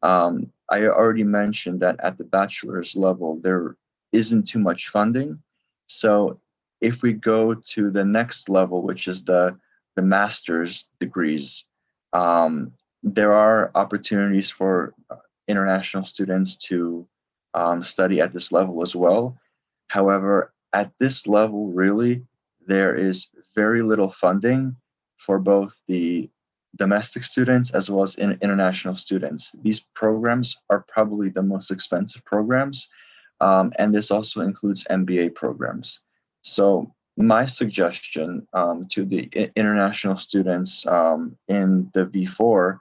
I already mentioned that at the bachelor's level, there isn't too much funding. So if we go to the next level, which is the master's degrees, there are opportunities for international students to study at this level as well. However, at this level, really, there is very little funding for both the domestic students as well as international students. These programs are probably the most expensive programs, and this also includes MBA programs. So my suggestion to the international students in the V4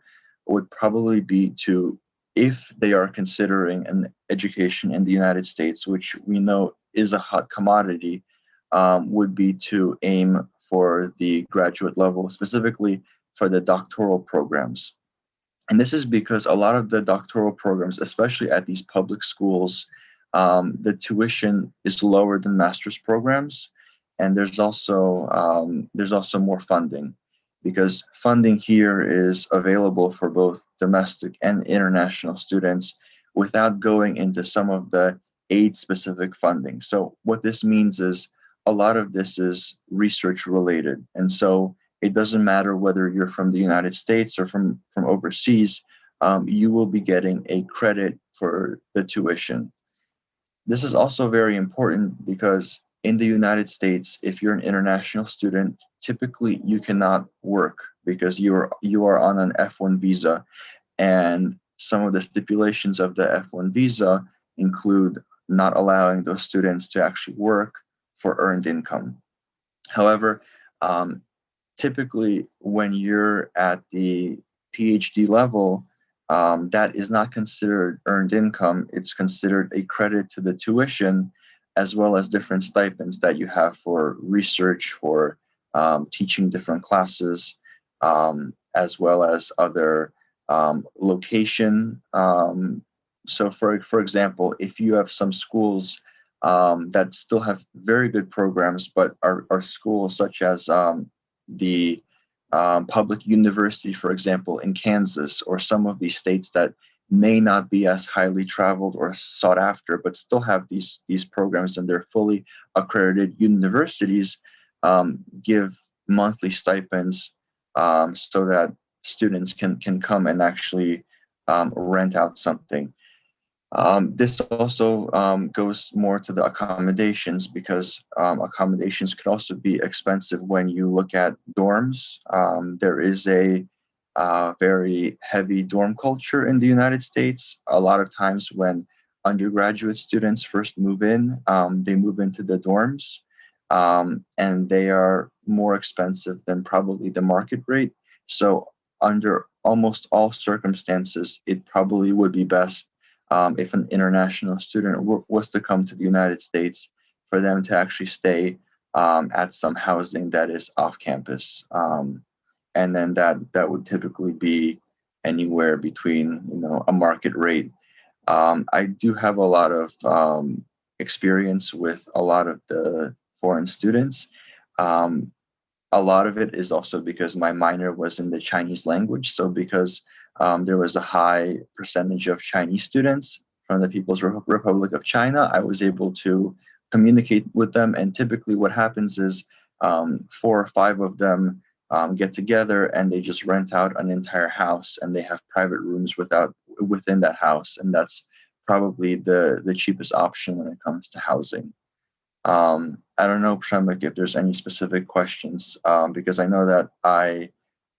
would probably be to, if they are considering an education in the United States, which we know is a hot commodity, would be to aim for the graduate level, specifically for the doctoral programs. And this is because a lot of the doctoral programs, especially at these public schools, the tuition is lower than master's programs. And there's also more funding, because funding here is available for both domestic and international students without going into some of the aid-specific funding. So what this means is a lot of this is research related. And so it doesn't matter whether you're from the United States or from overseas, you will be getting a credit for the tuition. This is also very important because in the United States, if you're an international student, typically you cannot work because you are on an F1 visa, and some of the stipulations of the F1 visa include not allowing those students to actually work for earned income. However, typically when you're at the PhD level, that is not considered earned income. It's considered a credit to the tuition, as well as different stipends that you have for research, for teaching different classes, as well as other location So for example, if you have some schools that still have very good programs, but are schools such as the public university, for example, in Kansas, or some of these states that may not be as highly traveled or sought after, but still have these programs, and they're fully accredited universities, give monthly stipends so that students can come and actually rent out something. This also goes more to the accommodations, because accommodations could also be expensive when you look at dorms. There is a very heavy dorm culture in the United States. A lot of times when undergraduate students first move in, they move into the dorms, and they are more expensive than probably the market rate. So under almost all circumstances, it probably would be best if an international student was to come to the United States, for them to actually stay at some housing that is off campus. And then that would typically be anywhere between, a market rate. I do have a lot of experience with a lot of the foreign students. A lot of it is also because my minor was in the Chinese language. So because there was a high percentage of Chinese students from the People's Republic of China, I was able to communicate with them. And typically what happens is 4 or 5 of them get together and they just rent out an entire house, and they have private rooms within that house. And that's probably the cheapest option when it comes to housing. I don't know, Przemek, if there's any specific questions, because I know that I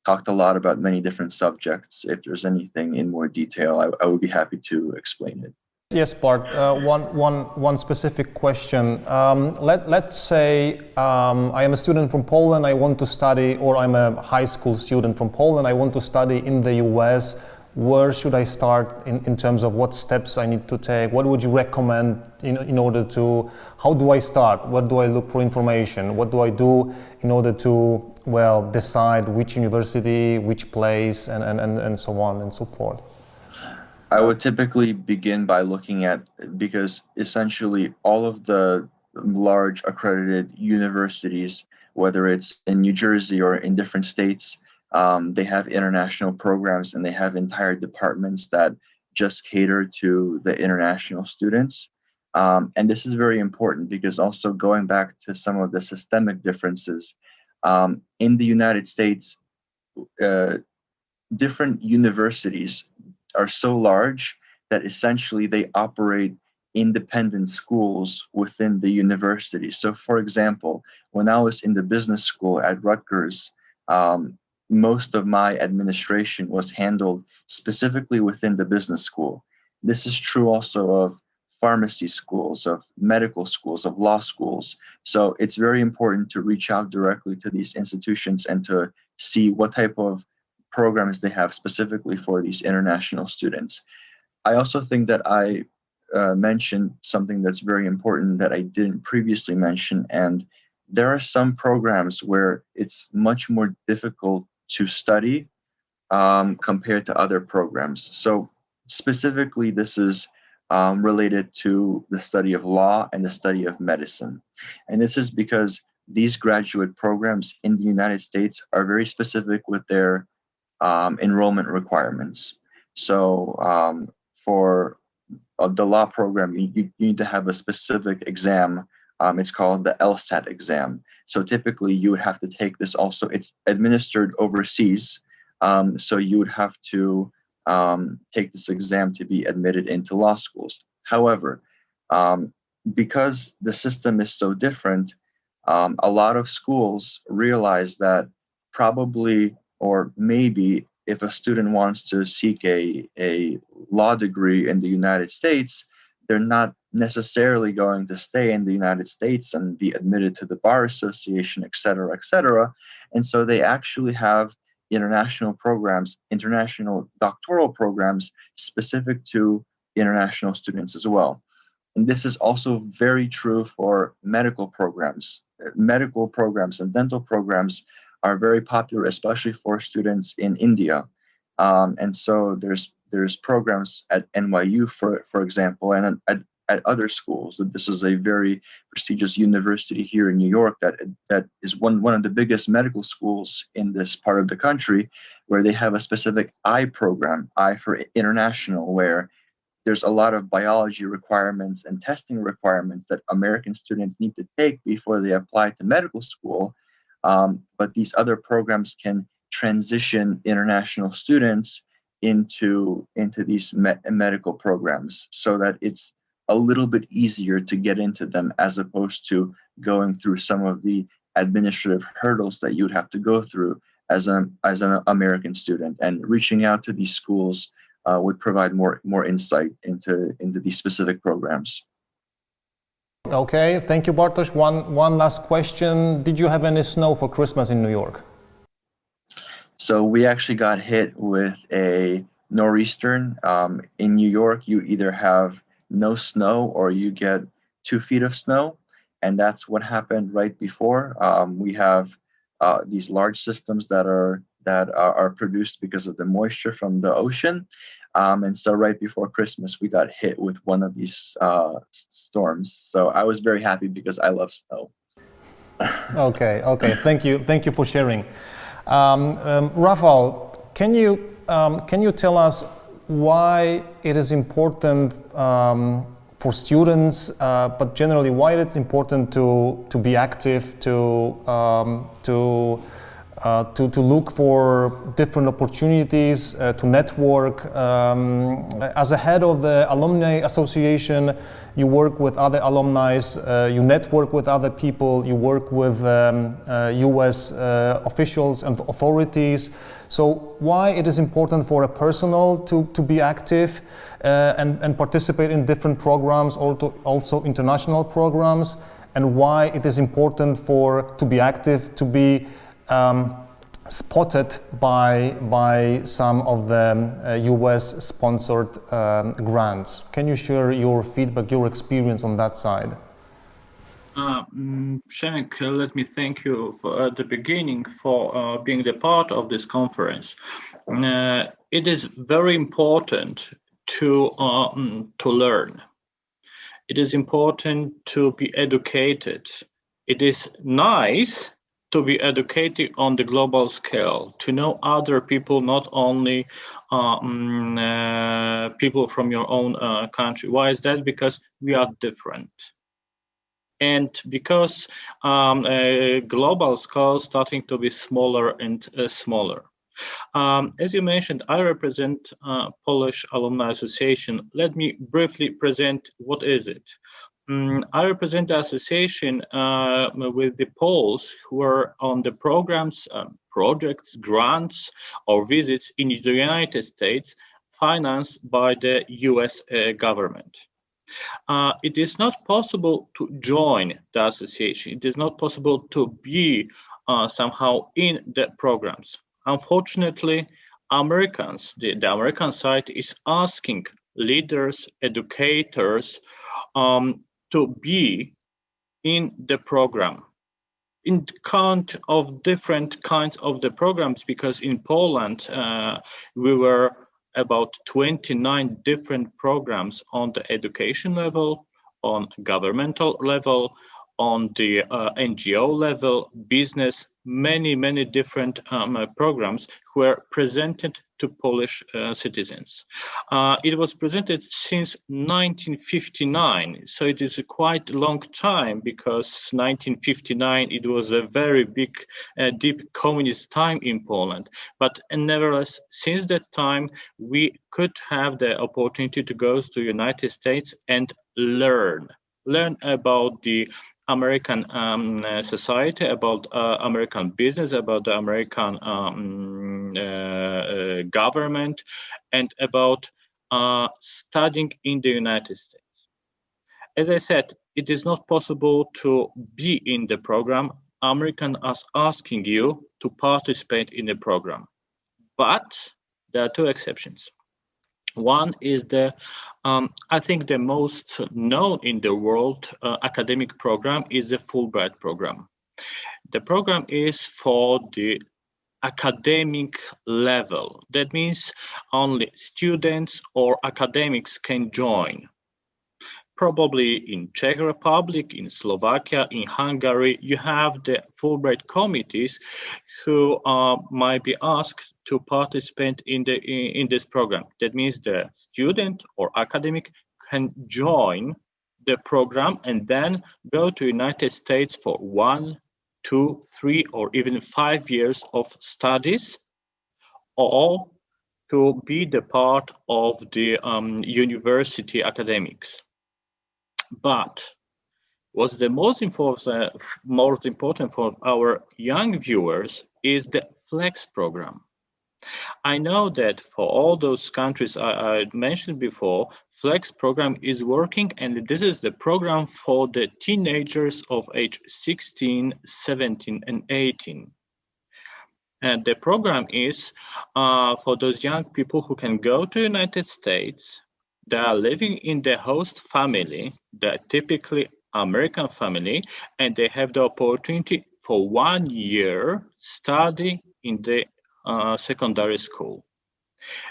talked a lot about many different subjects. If there's anything in more detail, I would be happy to explain it. Yes, Bart, one specific question. Let's say I am a student from Poland, I want to study, or I'm a high school student from Poland, I want to study in the US. Where should I start in terms of what steps I need to take? What would you recommend in order to, how do I start? Where do I look for information? What do I do in order to, decide which university, which place, and so on and so forth? I would typically begin by looking at, because essentially all of the large accredited universities, whether it's in New Jersey or in different states, they have international programs, and they have entire departments that just cater to the international students. And this is very important, because also going back to some of the systemic differences, in the United States, different universities are so large that essentially they operate independent schools within the university. So for example, when I was in the business school at Rutgers, most of my administration was handled specifically within the business school. This is true also of pharmacy schools, of medical schools, of law schools. So it's very important to reach out directly to these institutions and to see what type of programs they have specifically for these international students. I also think that I mentioned something that's very important that I didn't previously mention, and there are some programs where it's much more difficult to study compared to other programs. So specifically, this is related to the study of law and the study of medicine. And this is because these graduate programs in the United States are very specific with their enrollment requirements. So for the law program, you need to have a specific exam. It's called the LSAT exam. So typically you would have to take this also. It's administered overseas. So you would have to take this exam to be admitted into law schools. However, because the system is so different, a lot of schools realize that probably, or maybe, if a student wants to seek a law degree in the United States, they're not necessarily going to stay in the United States and be admitted to the Bar Association, et cetera, et cetera. And so they actually have international programs, international doctoral programs specific to international students as well. And this is also very true for medical programs. Medical programs and dental programs are very popular, especially for students in India. And so there's there's programs at NYU, for example, and at other schools. This is a very prestigious university here in New York that is one of the biggest medical schools in this part of the country, where they have a specific I program, I for international, where there's a lot of biology requirements and testing requirements that American students need to take before they apply to medical school. But these other programs can transition international students into these medical programs, so that it's a little bit easier to get into them, as opposed to going through some of the administrative hurdles that you'd have to go through as an American student. And reaching out to these schools would provide more insight into these specific programs. Okay, thank you, Bartosz. One last question. Did you have any snow for Christmas in New York? So we actually got hit with a nor'easter. In New York, you either have no snow or you get 2 feet of snow, and that's what happened right before. We have these large systems that are produced because of the moisture from the ocean, and so right before Christmas we got hit with one of these storms. So I was very happy because I love snow. Okay, thank you for sharing. Rafał, can you tell us why it is important for students, but generally why it's important to be active, to look for different opportunities, to network. As a head of the Alumni Association, you work with other alumni, you network with other people, you work with US officials and authorities. So why it is important for a personal to be active and participate in different programs, also international programs, and why it is important to be active, to be spotted by some of the US sponsored grants. Can you share your feedback, your experience on that side? Przemek, let me thank you at the beginning for being the part of this conference. It is very important to learn. It is important to be educated. It is nice to be educated on the global scale, to know other people, not only people from your own country. Why is that? Because we are different. And because global scale starting to be smaller and smaller. As you mentioned, I represent Polish Alumni Association. Let me briefly present what is it. I represent the association with the Poles who are on the programs, projects, grants, or visits in the United States financed by the US government. It is not possible to join the association. It is not possible to be somehow in the programs. Unfortunately, Americans, the American side is asking leaders, educators to be in the program, in count of different kinds of the programs, because in Poland we were about 29 different programs on the education level, on governmental level, on the NGO level, business, many different programs were presented to Polish citizens. It was presented since 1959, so it is a quite long time, because 1959 it was a very big, deep communist time in Poland. But nevertheless, since that time, we could have the opportunity to go to the United States and learn about the American society, about American business, about the American government, and about studying in the United States. As I said, it is not possible to be in the program. Americans are asking you to participate in the program. But there are two exceptions. One is I think the most known in the world academic program is the Fulbright program. The program is for the academic level. That means only students or academics can join. Probably in Czech Republic, in Slovakia, in Hungary, you have the Fulbright committees who might be asked to participate in this program. That means the student or academic can join the program and then go to United States for 1, 2, 3, or even 5 years of studies, or to be the part of the university academics. But what's the most important for our young viewers is the FLEX program. I know that for all those countries I mentioned before, FLEX program is working, and this is the program for the teenagers of age 16, 17, and 18. And the program is for those young people who can go to the United States. They are living in the host family, the typically American family, and they have the opportunity for 1 year study in the secondary school.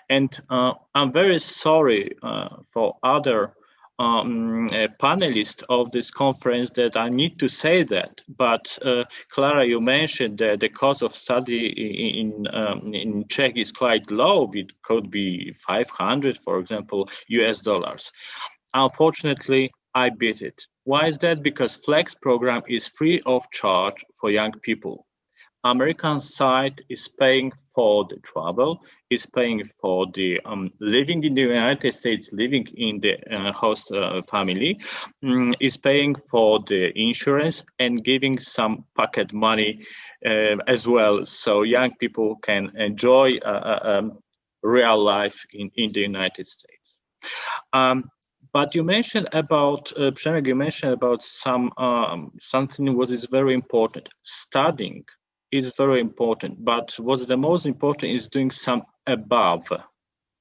And I'm very sorry for other panelists of this conference that I need to say that, but Clara, you mentioned that the cost of study in Czech is quite low. It could be 500, for example, US dollars. Unfortunately, I beat it. Why is that? Because FLEX program is free of charge for young people. American side is paying for the travel, is paying for the living in the United States, living in the host family, is paying for the insurance and giving some pocket money as well, so young people can enjoy real life in the United States. But you mentioned about, Przemek, you mentioned about something what is very important. Studying is very important, but what's the most important is doing some above.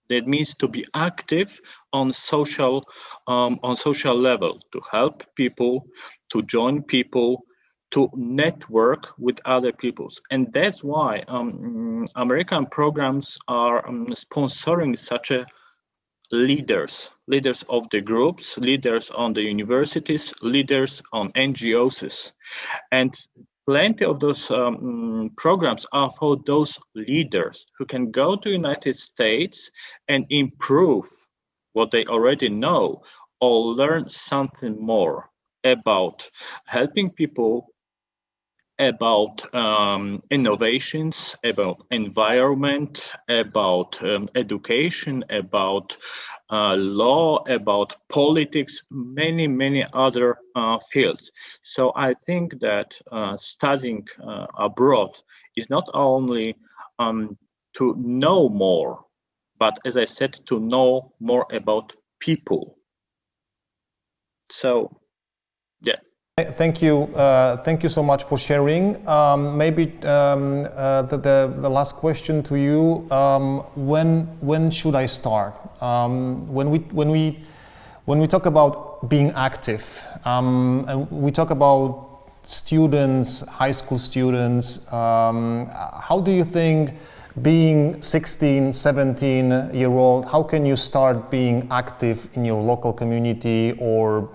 That means to be active on social level, to help people, to join people, to network with other peoples. And that's why American programs are sponsoring such a leaders of the groups, leaders on the universities, leaders on NGOs. And plenty of those programs are for those leaders who can go to United States and improve what they already know or learn something more about helping people, about innovations, about environment, about education, about law, about politics, many other fields. So I think that studying abroad is not only to know more, but as I said, to know more about people. So, yeah. Thank you so much for sharing. Maybe the last question to you: when should I start? When we talk about being active, and we talk about students, high school students, how do you think, being 16, 17-year-old, how can you start being active in your local community, or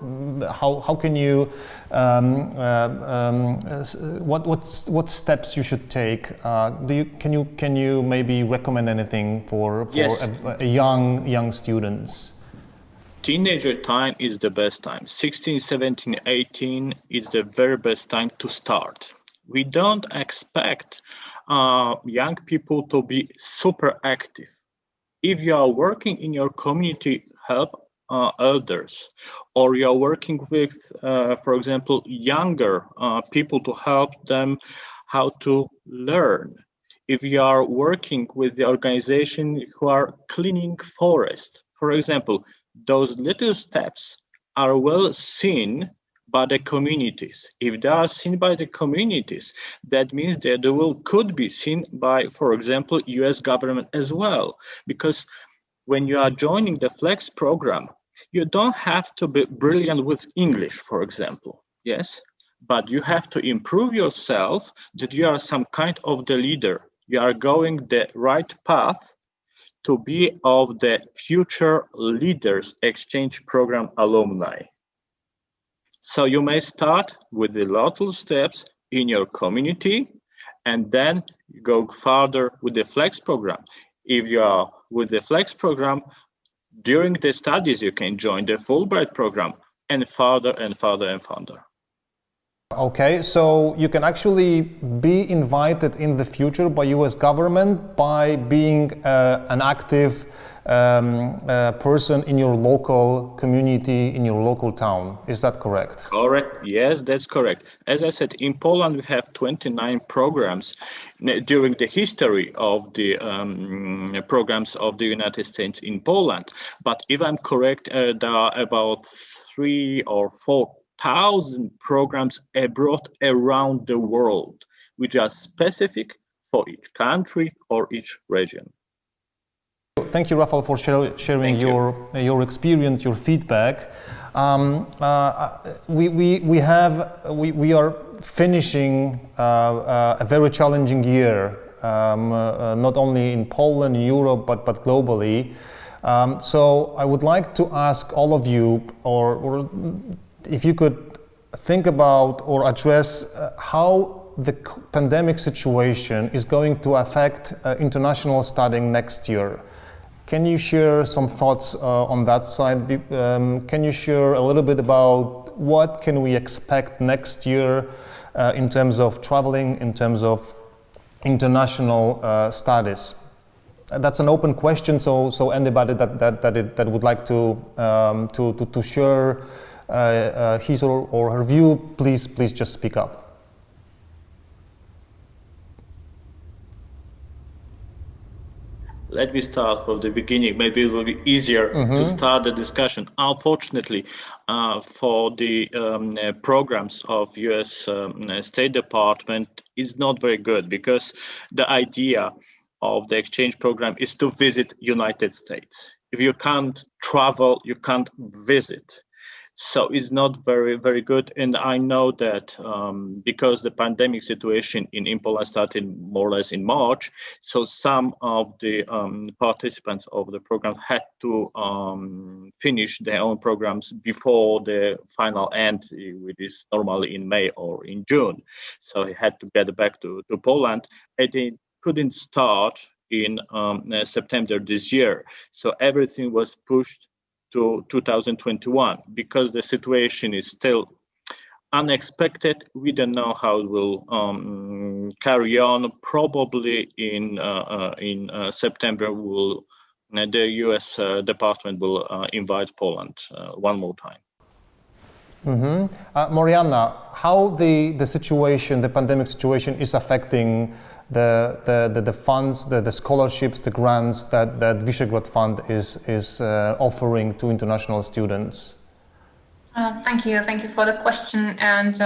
how can you what steps you should take? Can you maybe recommend anything for Yes. a young students? Teenager time is the best time. 16, 17, 18 is the very best time to start. We don't expect young people to be super active. If you are working in your community, help elders, or you are working with, for example, younger people to help them how to learn. If you are working with the organization who are cleaning forest, for example, those little steps are well seen by the communities. If they are seen by the communities, that means that they could be seen by, for example, US government as well. Because when you are joining the FLEX program, you don't have to be brilliant with English, for example, yes? But you have to improve yourself, that you are some kind of the leader. you are going the right path to be of the future leaders exchange program alumni. So you may start with the little steps in your community and then go further with the Flex program. If you are with the Flex program, during the studies you can join the Fulbright program and further and further and further. Okay, so you can actually be invited in the future by US government by being an active person in your local community, in your local town. Is that correct? Correct. Yes, that's correct. As I said, in Poland we have 29 programs during the history of the programs of the United States in Poland. But if I'm correct, there are about 3,000 or 4,000 programs abroad around the world, which are specific for each country or each region. Thank you, Rafał, for sharing your experience, your feedback. We are finishing a very challenging year, not only in Poland, Europe, but globally. So I would like to ask all of you, or if you could think about or address how the pandemic situation is going to affect international studying next year. Can you share some thoughts on that side? Can you share a little bit about what can we expect next year in terms of traveling, in terms of international studies? That's an open question, so anybody that would like to share his or her view, please just speak up. Let me start from the beginning. Maybe it will be easier to start the discussion. Unfortunately, for the programs of US State Department is not very good, because the idea of the exchange program is to visit United States. If you can't travel, you can't visit. So it's not very, very good. And I know that because the pandemic situation in Poland started more or less in March, so some of the participants of the program had to finish their own programs before the final end, which is normally in May or in June. So he had to get back to Poland, and it couldn't start in September this year. So everything was pushed to 2021, because the situation is still unexpected. We don't know how it will carry on. Probably in September, the U.S. Department will invite Poland one more time. Marianna, how the situation, the pandemic situation, is affecting the funds, the scholarships, the grants that Visegrad Fund is offering to international students? Thank you for the question. And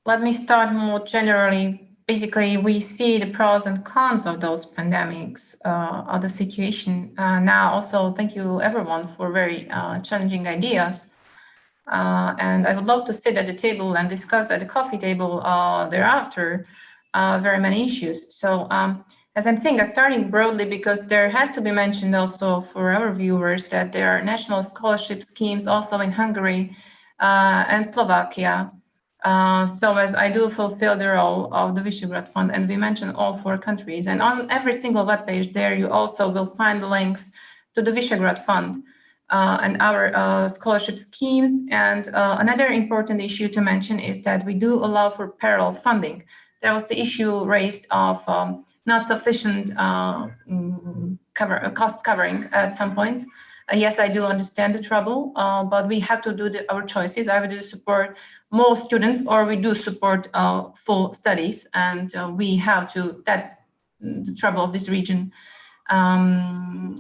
let me start more generally. Basically, we see the pros and cons of those pandemics, of the situation. Now, also, thank you everyone for very challenging ideas. And I would love to sit at the table and discuss at the coffee table thereafter very many issues. So as I'm saying, I'm starting broadly because there has to be mentioned also for our viewers that there are national scholarship schemes also in Hungary and Slovakia. So as I do fulfill the role of the Visegrad Fund, and we mention all 4 countries, and on every single webpage there you also will find the links to the Visegrad Fund and our scholarship schemes. And another important issue to mention is that we do allow for parallel funding. There was the issue raised of not sufficient cost covering at some points. Yes, I do understand the trouble, but we have to do our choices. Either do support more students or we do support full studies, and we have to. That's the trouble of this region. The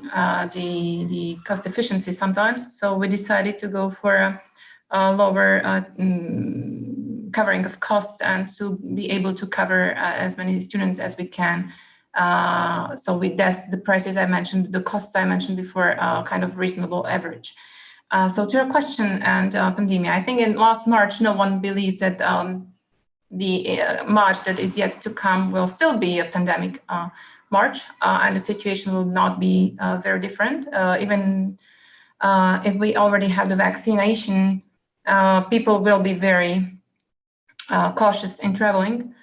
cost efficiency sometimes. So we decided to go for a lower covering of costs and to be able to cover as many students as we can. So that's the prices I mentioned, the costs I mentioned before, kind of reasonable average. So to your question and pandemic, I think in last March, no one believed that the March that is yet to come will still be a pandemic March, and the situation will not be very different. Even if we already have the vaccination, people will be very cautious in traveling.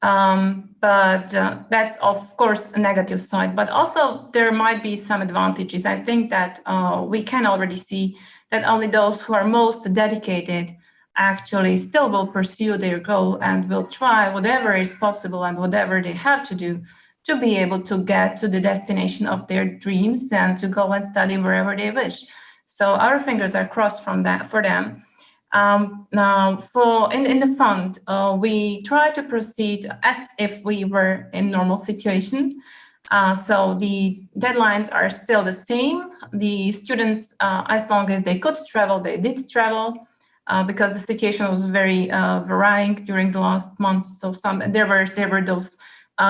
But that's of course a negative side, but also there might be some advantages. I think that we can already see that only those who are most dedicated actually still will pursue their goal and will try whatever is possible and whatever they have to do to be able to get to the destination of their dreams and to go and study wherever they wish. So our fingers are crossed for them. Now, in the fund, we try to proceed as if we were in normal situation. So the deadlines are still the same. The students, as long as they could travel, they did travel, because the situation was very varying during the last months. So there were those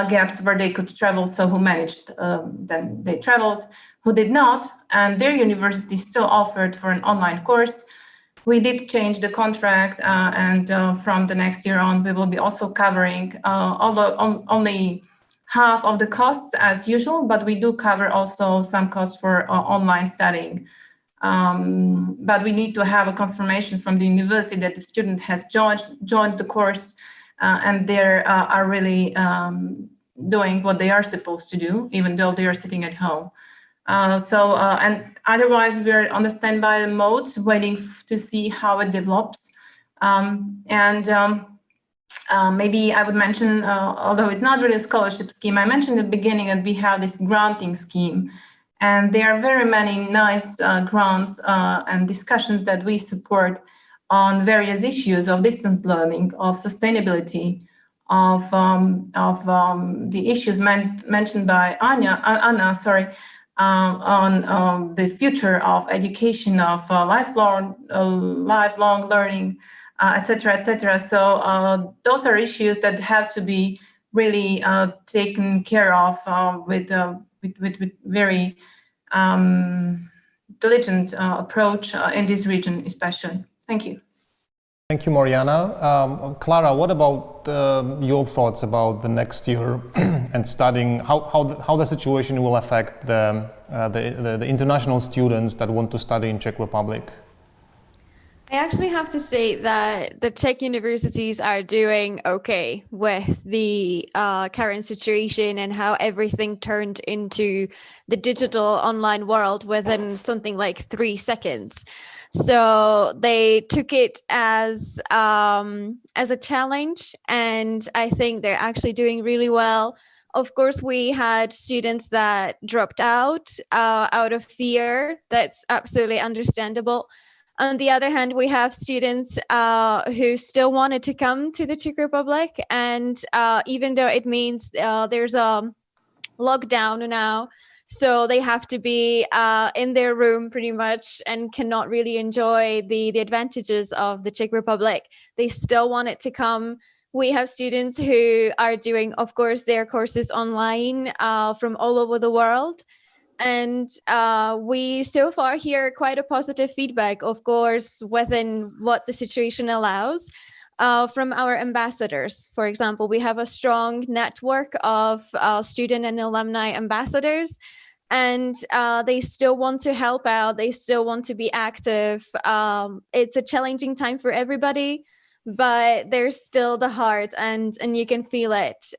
gaps where they could travel. So who managed, then they traveled. Who did not, and their university still offered for an online course. We did change the contract, and from the next year on, we will be also covering only half of the costs as usual, but we do cover also some costs for online studying. But we need to have a confirmation from the university that the student has joined the course, and they are really doing what they are supposed to do, even though they are sitting at home. And otherwise, we're on the standby mode, waiting to see how it develops. Maybe I would mention, although it's not really a scholarship scheme, I mentioned at the beginning that we have this granting scheme. And there are very many nice grants and discussions that we support on various issues of distance learning, of sustainability, of the issues mentioned by Anna, on the future of education, of lifelong learning, etc., etc. So those are issues that have to be really taken care of with very diligent approach in this region, especially. Thank you. Thank you, Marianna. Clara, what about your thoughts about the next year and studying? How the situation will affect the international students that want to study in Czech Republic? I actually have to say that the Czech universities are doing okay with the current situation and how everything turned into the digital online world within something like 3 seconds. So they took it as a challenge, and I think they're actually doing really well. Of course, we had students that dropped out of fear. That's absolutely understandable. On the other hand, we have students who still wanted to come to the Czech Republic, and even though it means there's a lockdown now, so they have to be in their room pretty much and cannot really enjoy the advantages of the Czech Republic, they still want it to come. We have students who are doing, of course, their courses online from all over the world. And we so far hear quite a positive feedback, of course, within what the situation allows, from our ambassadors. For example, we have a strong network of student and alumni ambassadors, and they still want to help out. They still want to be active. It's a challenging time for everybody, but there's still the heart, and you can feel it.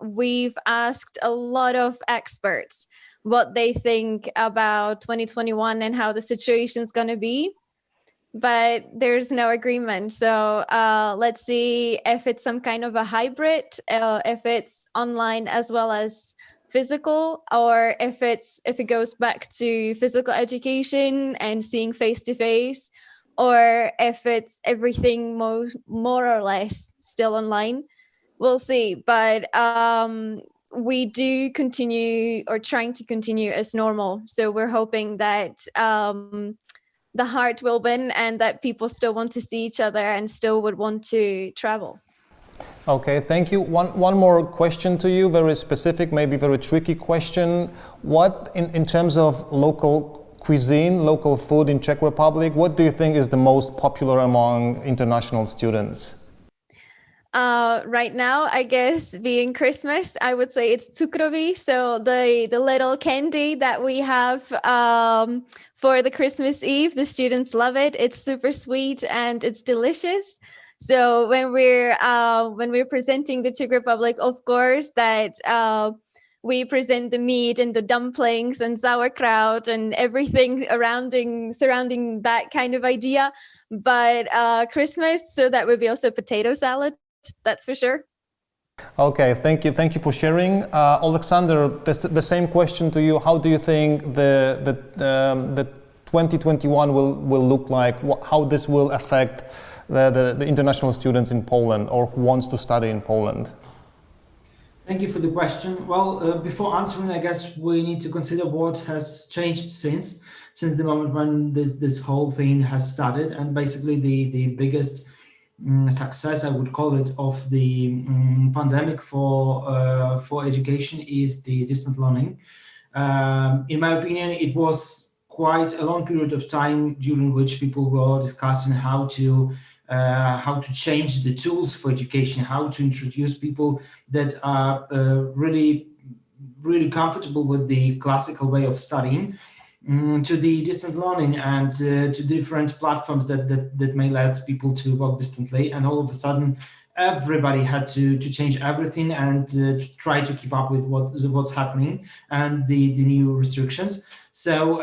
We've asked a lot of experts what they think about 2021 and how the situation is going to be, but there's no agreement. So let's see if it's some kind of a hybrid, if it's online as well as physical, or if it goes back to physical education and seeing face to face, or if it's everything more or less still online. We'll see, but we do continue, or trying to continue as normal. So we're hoping that the heart will win and that people still want to see each other and still would want to travel. Okay, thank you. One more question to you, very specific, maybe very tricky question. What, in terms of local cuisine, local food in Czech Republic, what do you think is the most popular among international students? Right now, I guess being Christmas, I would say it's cukroví, so the little candy that we have for the Christmas Eve. The students love it. It's super sweet and it's delicious. So when we're presenting the Czech Republic, of course, that we present the meat and the dumplings and sauerkraut and everything surrounding that kind of idea. But Christmas, so that would be also potato salad. That's for sure. Okay, thank you for sharing. Alexander, the same question to you. How do you think the 2021 will look like? How this will affect the international students in Poland or who wants to study in Poland? Thank you for the question. Well, before answering, I guess we need to consider what has changed since the moment when this whole thing has started. And basically the biggest success, I would call it, of the pandemic for education is the distant learning. In my opinion, it was quite a long period of time during which people were discussing how to change the tools for education, how to introduce people that are really comfortable with the classical way of studying to the distant learning and to different platforms that may let people to work distantly. And all of a sudden, everybody had to change everything and to try to keep up with what's happening and the new restrictions. So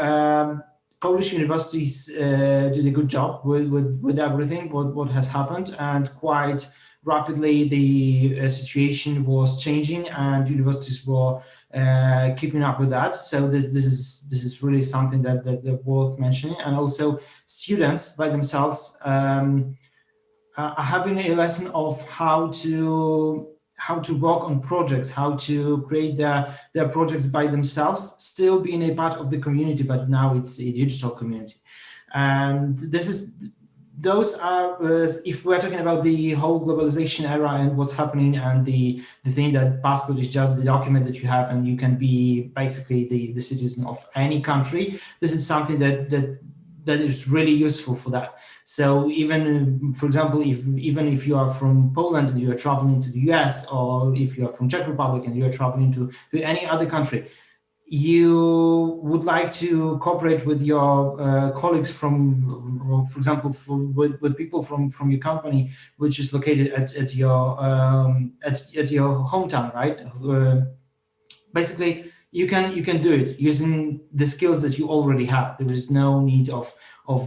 Polish universities did a good job with everything, what has happened, and quite rapidly the situation was changing and universities were keeping up with that. So this is really something that worth mentioning. And also students by themselves are having a lesson of how to work on projects, how to create their projects by themselves, still being a part of the community, but now it's a digital community. And those are, if we're talking about the whole globalization era and what's happening and the thing that passport is just the document that you have and you can be basically the citizen of any country, this is something that is really useful for that. So even, for example, even if you are from Poland and you are traveling to the US, or if you are from Czech Republic and you are traveling to any other country, you would like to cooperate with your colleagues from, for example, with people from your company, which is located at your hometown, right? Basically, you can do it using the skills that you already have. There is no need of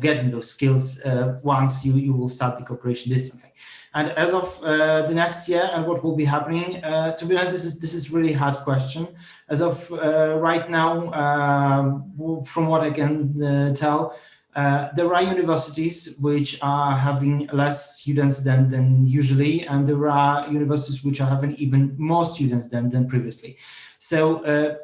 getting those skills once you will start the cooperation distantly. And as of the next year and what will be happening, to be honest, this is really hard question. As of right now, from what I can tell, there are universities which are having less students than usually, and there are universities which are having even more students than previously. So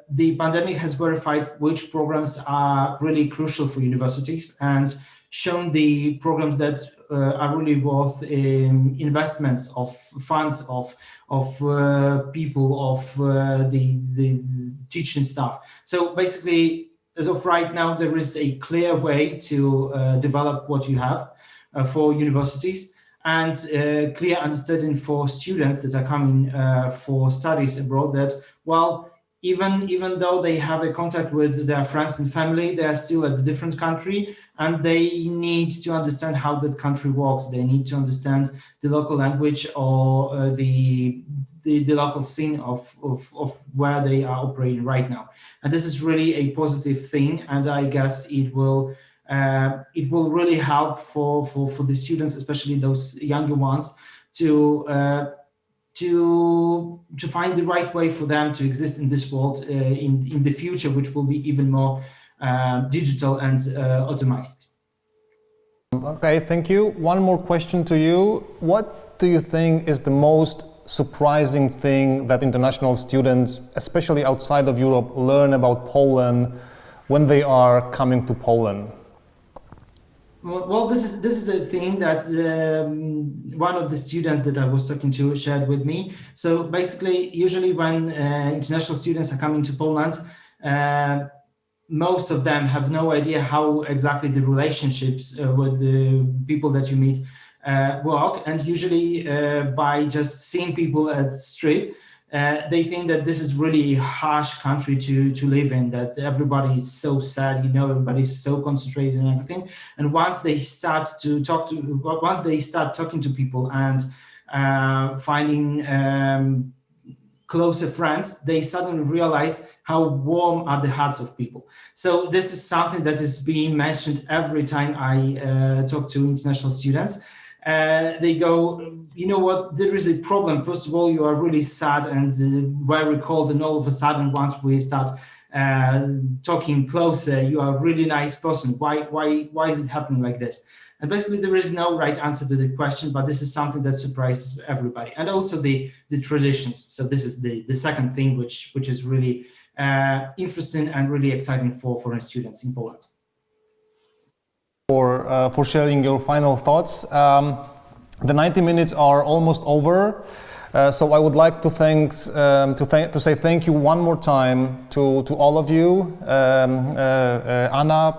the pandemic has verified which programs are really crucial for universities and shown the programs that are really worth investments of funds, of people, of the teaching staff. So basically, as of right now, there is a clear way to develop what you have for universities, and clear understanding for students that are coming for studies abroad that, well, even though they have a contact with their friends and family, they are still at a different country and they need to understand how that country works. They need to understand the local language or the local scene of where they are operating right now. And this is really a positive thing, and I guess it will really help for the students, especially those younger ones, to find the right way for them to exist in this world in the future, which will be even more digital and automated. Okay, thank you. One more question to you. What do you think is the most surprising thing that international students, especially outside of Europe, learn about Poland when they are coming to Poland? Well, this is a thing that one of the students that I was talking to shared with me. So basically, usually when international students are coming to Poland, most of them have no idea how exactly the relationships with the people that you meet walk, and usually by just seeing people at the street, they think that this is really a harsh country to live in, that everybody is so sad, everybody's so concentrated and everything. And once they start talking to people and finding closer friends, they suddenly realize how warm are the hearts of people. So this is something that is being mentioned every time I talk to international students. They go, you know what, there is a problem. First of all, you are really sad and very cold, and all of a sudden, once we start talking closer, you are a really nice person. Why is it happening like this? And basically, there is no right answer to the question, but this is something that surprises everybody. And also the traditions. So this is the second thing, which is really interesting and really exciting for foreign students in Poland. For sharing your final thoughts. The 90 minutes are almost over, so I would like to say thank you one more time to all of you, Anna,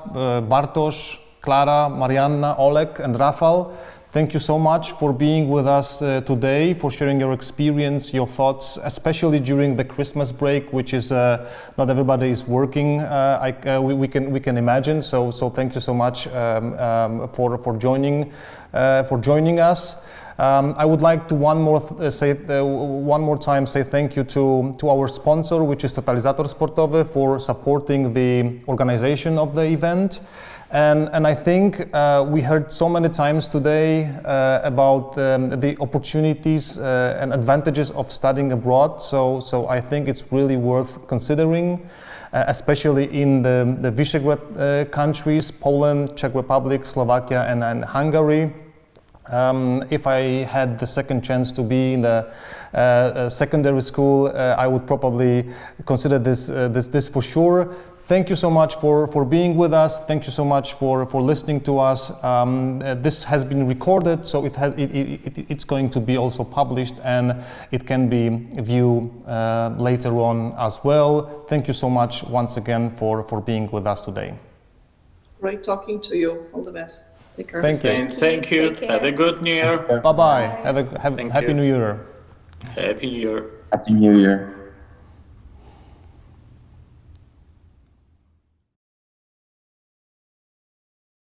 Bartosz, Klara, Marianna, Oleg, and Rafał. Thank you so much for being with us today, for sharing your experience, your thoughts, especially during the Christmas break, which is not everybody is working. We can imagine. So thank you so much for joining us. I would like to one more time say thank you to our sponsor, which is Totalizator Sportowy, for supporting the organization of the event. And I think we heard so many times today about the opportunities and advantages of studying abroad. So I think it's really worth considering, especially in the Visegrad countries, Poland, Czech Republic, Slovakia, and Hungary. If I had the second chance to be in a secondary school, I would probably consider this for sure. Thank you so much for being with us. Thank you so much for listening to us. This has been recorded, so it's going to be also published, and it can be viewed later on as well. Thank you so much once again for being with us today. Great talking to you. All the best. Take care. Thank you. Thank you. Have a good New Year. Bye-bye. Have a Happy New Year. Happy New Year. Happy New Year.